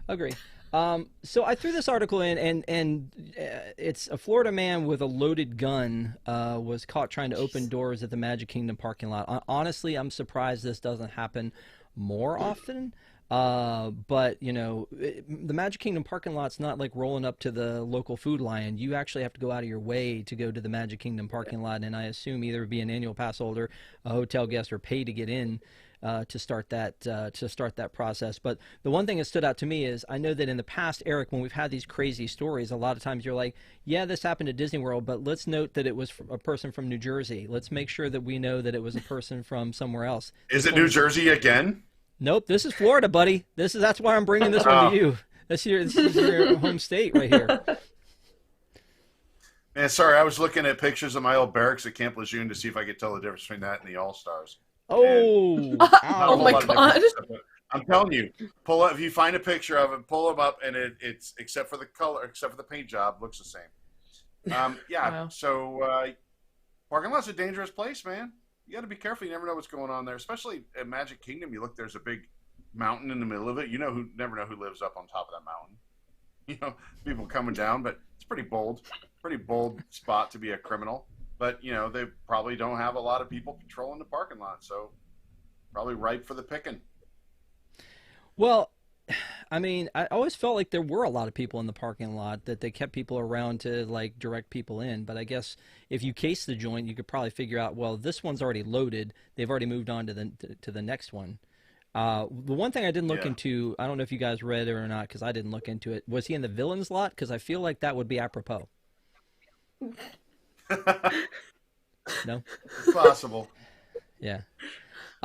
agree. So I threw this article in, and it's a Florida man with a loaded gun was caught trying to open doors at the Magic Kingdom parking lot. Honestly, I'm surprised this doesn't happen more often. But, you know, the Magic Kingdom parking lot's not like rolling up to the local Food Lion. You actually have to go out of your way to go to the Magic Kingdom parking lot, and I assume either be an annual pass holder, a hotel guest, or pay to get in to start that process. But the one thing that stood out to me is I know that in the past, Eric, when we've had these crazy stories, a lot of times you're like, yeah, this happened at Disney World, but let's note that it was a person from New Jersey. Let's make sure that we know that it was a person from somewhere else. Is it New Jersey again? Nope, this is Florida, buddy. That's why I'm bringing this one to you. This is your home state right here. Man, sorry, I was looking at pictures of my old barracks at Camp Lejeune to see if I could tell the difference between that and the All-Stars. Oh, Oh my God. I'm telling you, pull up if you find a picture of it, pull them up, and it's except for the color, except for the paint job, looks the same. Yeah. Wow. So parking lot's a dangerous place, man. You got to be careful. You never know what's going on there, especially at Magic Kingdom. You look, there's a big mountain in the middle of it. You never know who lives up on top of that mountain. You know, people coming down, but it's pretty bold spot to be a criminal. But, you know, they probably don't have a lot of people patrolling the parking lot, so probably ripe for the picking. well, I mean, I always felt like there were a lot of people in the parking lot, that they kept people around to like direct people in. But I guess if you case the joint, you could probably figure out, well, this one's already loaded. They've already moved on to the next one. The one thing I didn't look into, I don't know if you guys read it or not, because I didn't look into it. Was he in the villains lot? Because I feel like that would be apropos. No? It's possible. Yeah.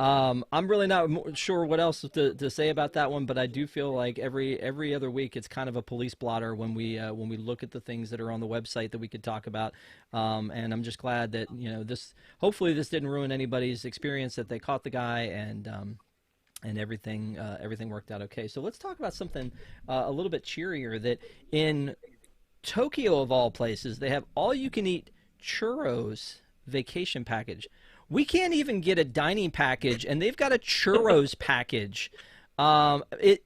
I'm really not sure what else to say about that one, but I do feel like every other week it's kind of a police blotter when we look at the things that are on the website that we could talk about. And I'm just glad that, you know, hopefully this didn't ruin anybody's experience, that they caught the guy, and everything worked out okay. So let's talk about something a little bit cheerier. That in Tokyo, of all places, they have all-you-can-eat churros vacation package. We can't even get a dining package, and they've got a churros package. It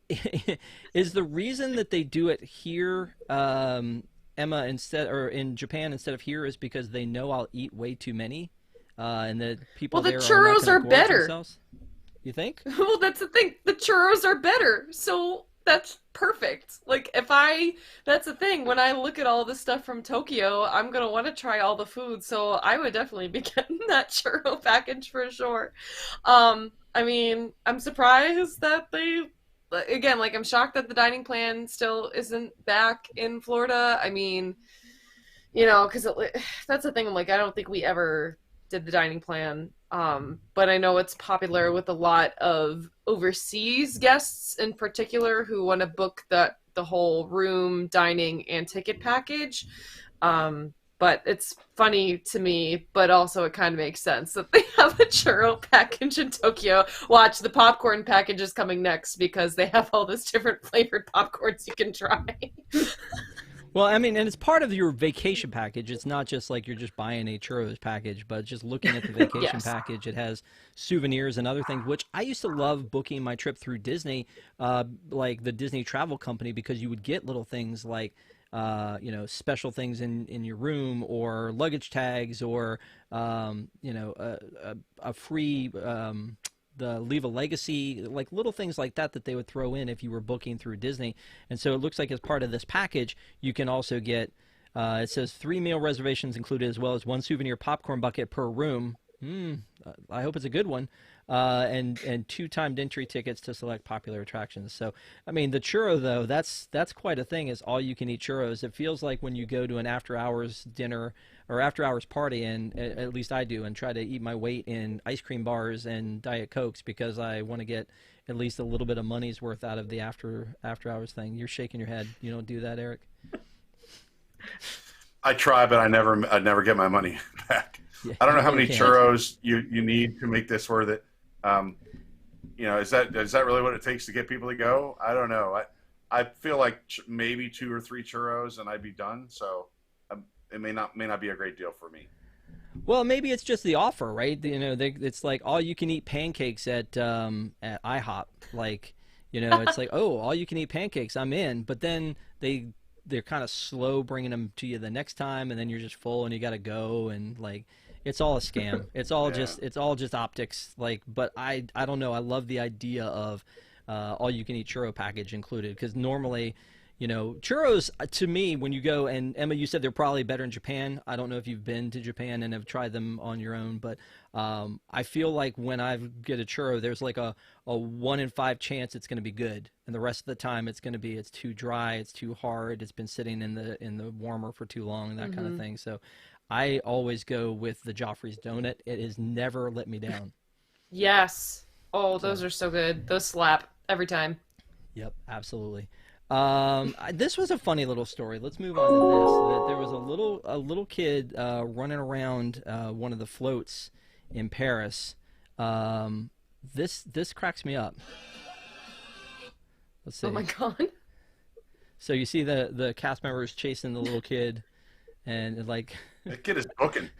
is the reason that they do it here, Emma, or in Japan instead of here, is because they know I'll eat way too many, and the people Well, the there churros are are not gonna gorge better. themselves. You think? Well, that's the thing. The churros are better. So that's perfect. Like, that's the thing. When I look at all this stuff from Tokyo, I'm going to want to try all the food. So I would definitely be getting that churro package for sure. I mean, I'm surprised that again, like, I'm shocked that the dining plan still isn't back in Florida. I mean, you know, because that's the thing. I'm like, I don't think we ever did the dining plan. But I know it's popular with a lot of overseas guests in particular who want to book the whole room, dining, and ticket package. But it's funny to me, but also it kind of makes sense that they have a churro package in Tokyo. Watch, the popcorn package is coming next because they have all those different flavored popcorns you can try. Well, I mean, and it's part of your vacation package. It's not just like you're just buying a churros package, but just looking at the vacation Yes. package, it has souvenirs and other things, which I used to love booking my trip through Disney, like the Disney Travel Company, because you would get little things like, you know, special things in your room, or luggage tags, or, you know, a free, the Leave a Legacy, like little things like that they would throw in if you were booking through Disney. And so it looks like as part of this package, you can also get It says 3 meal reservations included, as well as 1 souvenir popcorn bucket per room. I hope it's a good one. And 2 timed entry tickets to select popular attractions. So, I mean, the churro, though, that's quite a thing, is all you can eat churros. It feels like when you go to an after hours dinner or after hours party, and at least I do, and try to eat my weight in ice cream bars and Diet Cokes because I want to get at least a little bit of money's worth out of the after hours thing. You're shaking your head. You don't do that, Eric? I try, but I never get my money back. Yeah, I don't know how many can't. churros you need to make this worth it. Is that really what it takes to get people to go? I don't know. I feel like maybe 2 or 3 churros and I'd be done. So it may not be a great deal for me. Well, maybe it's just the offer, right? It's like all you can eat pancakes at IHOP. Like, it's like, oh, all you can eat pancakes, I'm in. But then they're kind of slow bringing them to you the next time, and then you're just full and you got to go, and like it's all a scam. It's all just optics. Like, but I don't know. I love the idea of all you can eat churro package included, because normally, churros to me, when you go, and Emma, you said they're probably better in Japan. I don't know if you've been to Japan and have tried them on your own, but I feel like when I get a churro, there's like a 1 in 5 chance it's going to be good, and the rest of the time it's too dry, it's too hard, it's been sitting in the warmer for too long, that kind of thing. So I always go with the Joffrey's donut. It has never let me down. Yes. Oh, those are so good. Those slap every time. Yep, absolutely. This was a funny little story. Let's move on to this. There was a little kid running around one of the floats in Paris. This cracks me up. Let's see. Oh my god. So you see the cast members chasing the little kid, and like That kid is booking.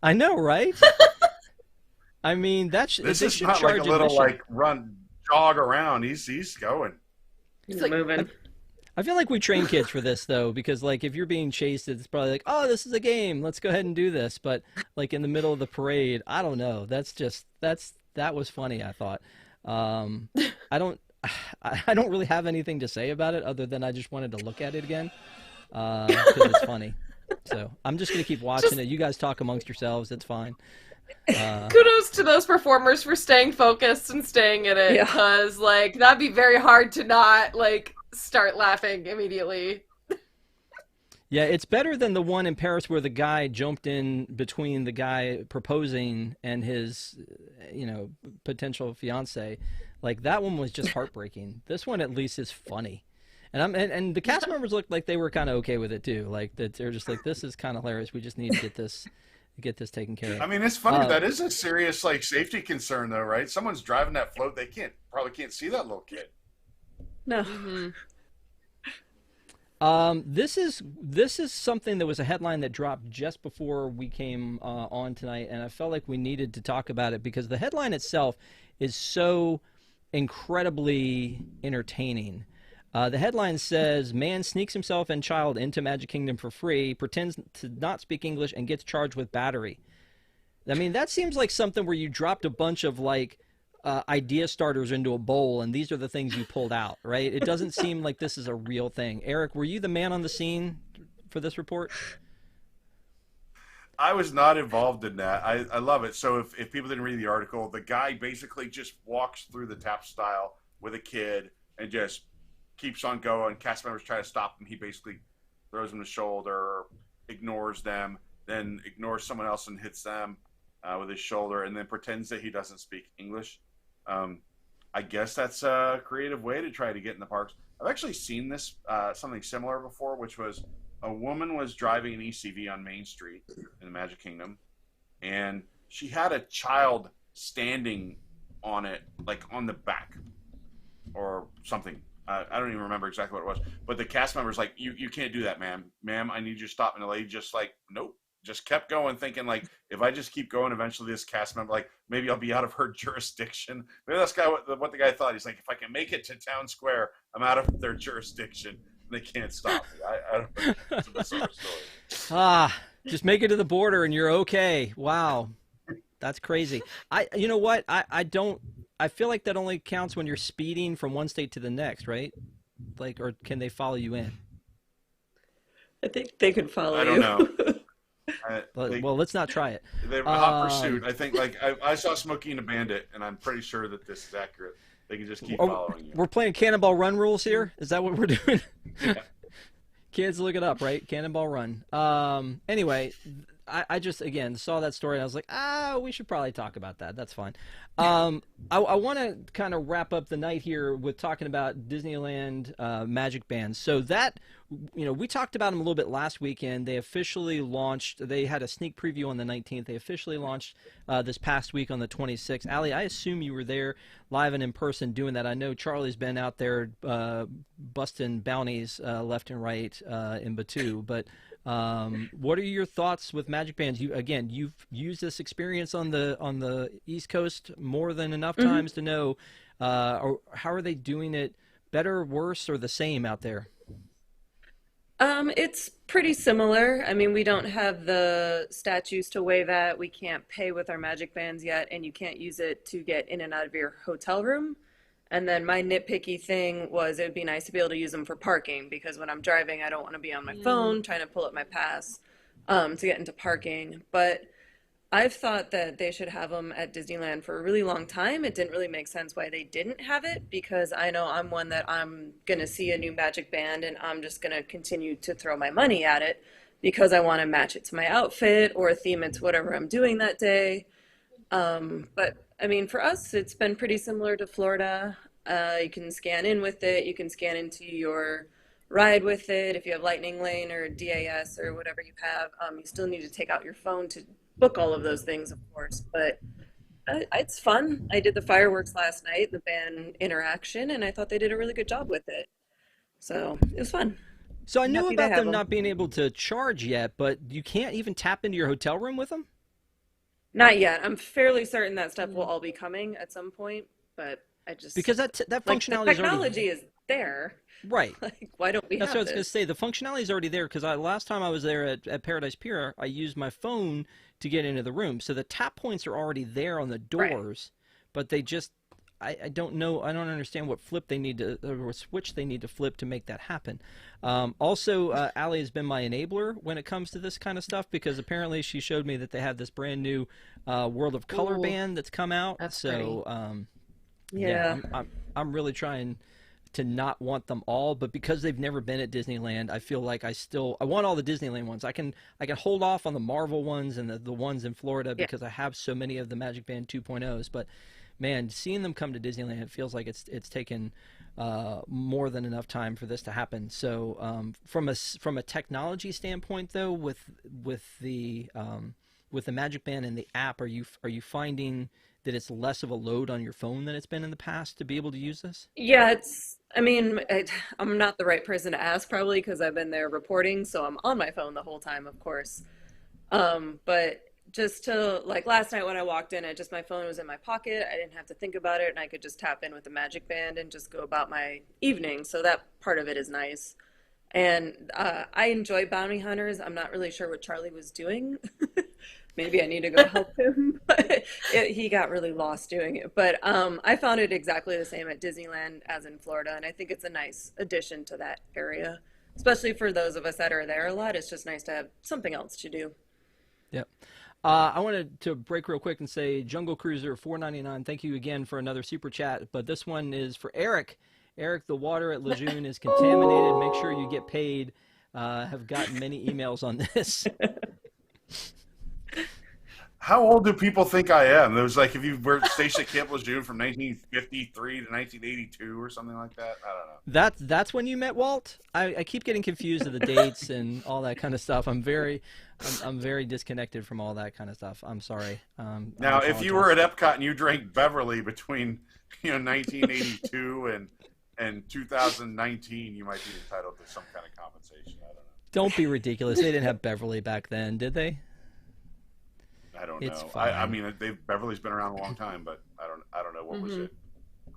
I know, right? I mean, this is not like a little jog around. He's going. He's like moving. I feel like we train kids for this, though, because like if you're being chased, it's probably like, oh, this is a game, let's go ahead and do this. But like in the middle of the parade, I don't know. That was funny, I thought. I don't really have anything to say about it other than I just wanted to look at it again because it's funny. So I'm just gonna keep watching it. You guys talk amongst yourselves. It's fine. Kudos to those performers for staying focused and staying in it, because like that'd be very hard to not like start laughing immediately. Yeah, it's better than the one in Paris where the guy jumped in between the guy proposing and his, potential fiance. Like that one was just heartbreaking. This one at least is funny, and the cast members looked like they were kind of okay with it too. Like that they're just like, this is kind of hilarious. We just need to get this taken care of. I mean, it's funny. That is a serious safety concern, though, right? Someone's driving that float. They probably can't see that little kid. No. This is something that was a headline that dropped just before we came on tonight, and I felt like we needed to talk about it because the headline itself is so incredibly entertaining. The headline says, man sneaks himself and child into Magic Kingdom for free, pretends to not speak English, and gets charged with battery. I mean, that seems like something where you dropped a bunch of idea starters into a bowl, and these are the things you pulled out, right? It doesn't seem like this is a real thing. Eric, were you the man on the scene for this report? I was not involved in that. I love it. So if people didn't read the article, the guy basically just walks through the tap style with a kid and just keeps on going. Cast members try to stop him. He basically throws them the shoulder, ignores them, then ignores someone else and hits them with his shoulder, and then pretends that he doesn't speak English. I guess that's a creative way to try to get in the parks. I've actually seen this something similar before, which was a woman was driving an ECV on Main Street in the Magic Kingdom, and she had a child standing on it, like on the back or something. I don't even remember exactly what it was, but the cast member's like, you can't do that, ma'am, I need you to stop. And the lady just like, nope, just kept going, thinking like, if I just keep going, eventually this cast member, like, maybe I'll be out of her jurisdiction. Maybe that's what the guy thought. He's like, if I can make it to Town Square, I'm out of their jurisdiction. They can't stop me. I don't know. It's a bizarre story. Just make it to the border and you're okay. Wow. That's crazy. You know what? I feel like that only counts when you're speeding from one state to the next, right? Like, or can they follow you in? I think they could follow I don't you. know. Well, let's not try it. They were hot pursuit. I think, like, I saw Smokey and the Bandit, and I'm pretty sure that this is accurate. They can just keep following you. We're playing Cannonball Run rules here. Is that what we're doing? Yeah. Kids, look it up, right? Cannonball Run. Anyway, I just, again, saw that story, and I was like, we should probably talk about that. That's fine. I want to kind of wrap up the night here with talking about Disneyland Magic Bands. So that, we talked about them a little bit last weekend. They officially launched. They had a sneak preview on the 19th. They officially launched this past week on the 26th. Allie, I assume you were there live and in person doing that. I know Charlie's been out there busting bounties left and right in Batu, but what are your thoughts with Magic Bands? You've used this experience on the East Coast more than enough times to know, or how are they doing it? Better, worse, or the same out there? It's pretty similar. I mean, we don't have the statues to wave at. We can't pay with our Magic Bands yet, and you can't use it to get in and out of your hotel room. And then my nitpicky thing was it would be nice to be able to use them for parking, because when I'm driving, I don't want to be on my phone trying to pull up my pass to get into parking. But I've thought that they should have them at Disneyland for a really long time. It didn't really make sense why they didn't have it, because I know I'm one that I'm going to see a new Magic Band and I'm just going to continue to throw my money at it because I want to match it to my outfit or theme it to whatever I'm doing that day. But I mean, for us, it's been pretty similar to Florida. You can scan in with it. You can scan into your ride with it. If you have Lightning Lane or DAS or whatever you have, you still need to take out your phone to book all of those things, of course. But it's fun. I did the fireworks last night, the band interaction, and I thought they did a really good job with it. So it was fun. So I knew Happy to about have them them. not being able to charge yet, but you can't even tap into your hotel room with them? Not yet. I'm fairly certain that stuff will all be coming at some point, but I just Because that like functionality the is already technology is there. right. Like, why don't we That's have what I was going to this? say. The functionality is already there, because last time I was there at Paradise Pier, I used my phone to get into the room. So the tap points are already there on the Right. doors, but they just, I don't know, I don't understand what flip they need to, or what switch they need to flip to make that happen. Also, Allie has been my enabler when it comes to this kind of stuff, because apparently she showed me that they have this brand new World of Color Ooh, band that's come out. that's So, Yeah. I'm really trying to not want them all, but because they've never been at Disneyland, I feel like I want all the Disneyland ones. I can hold off on the Marvel ones and the ones in Florida Yeah. because I have so many of the Magic Band 2.0s. But man, seeing them come to Disneyland, it feels like it's taken more than enough time for this to happen. So from a technology standpoint, though, with the Magic Band and the app, are you finding that it's less of a load on your phone than it's been in the past to be able to use this? Yeah, I mean, I'm not the right person to ask probably because I've been there reporting, so I'm on my phone the whole time, of course. But just to, like last night when I walked in, my phone was in my pocket. I didn't have to think about it, and I could just tap in with the Magic Band and just go about my evening. So that part of it is nice. And I enjoy bounty hunters. I'm not really sure what Charlie was doing. Maybe I need to go help him. But he got really lost doing it. But I found it exactly the same at Disneyland as in Florida, and I think it's a nice addition to that area, especially for those of us that are there a lot. It's just nice to have something else to do. Yep. I wanted to break real quick and say Jungle Cruiser $4.99. Thank you again for another super chat. But this one is for Eric. Eric, the water at Lejeune is contaminated. Make sure you get paid. Have gotten many emails on this. How old do people think I am? It was like if you were stationed at Camp Lejeune from 1953 to 1982 or something like that. I don't know. That's when you met Walt. I keep getting confused of the dates and all that kind of stuff. I'm very disconnected from all that kind of stuff. I'm sorry. Now, I if you were apologize. at Epcot and you drank Beverly between 1982 and 2019, you might be entitled to some kind of compensation. I don't know. Don't be ridiculous. They didn't have Beverly back then, did they? I don't It's know. fine. I mean, Beverly's been around a long time, but I don't know what was it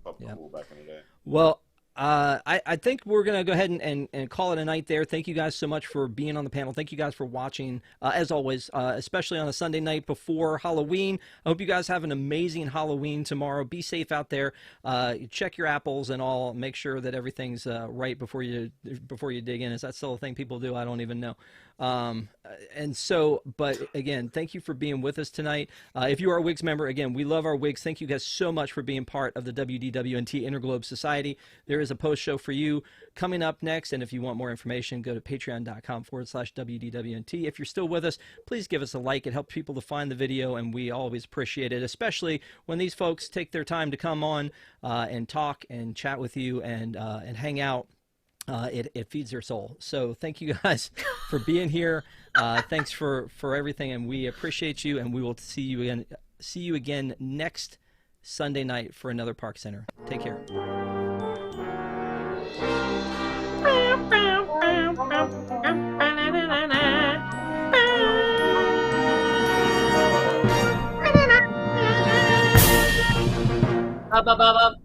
Club Yeah. Cool back in the day. Well, I think we're going to go ahead and call it a night there. Thank you guys so much for being on the panel. Thank you guys for watching, as always, especially on a Sunday night before Halloween. I hope you guys have an amazing Halloween tomorrow. Be safe out there. Check your apples and all. Make sure that everything's right before you dig in. Is that still a thing people do? I don't even know. But again, thank you for being with us tonight. If you are a WIGS member, again, we love our WIGS. Thank you guys so much for being part of the WDWNT Interglobe Society. There is a post show for you coming up next. And if you want more information, go to patreon.com/WDWNT. If you're still with us, please give us a like. It helps people to find the video, and we always appreciate it, especially when these folks take their time to come on and talk and chat with you and hang out. It feeds their soul. So thank you guys for being here. Thanks for everything, and we appreciate you. And we will see you again next Sunday night for another ParksCenter. Take care. Ba, ba, ba, ba.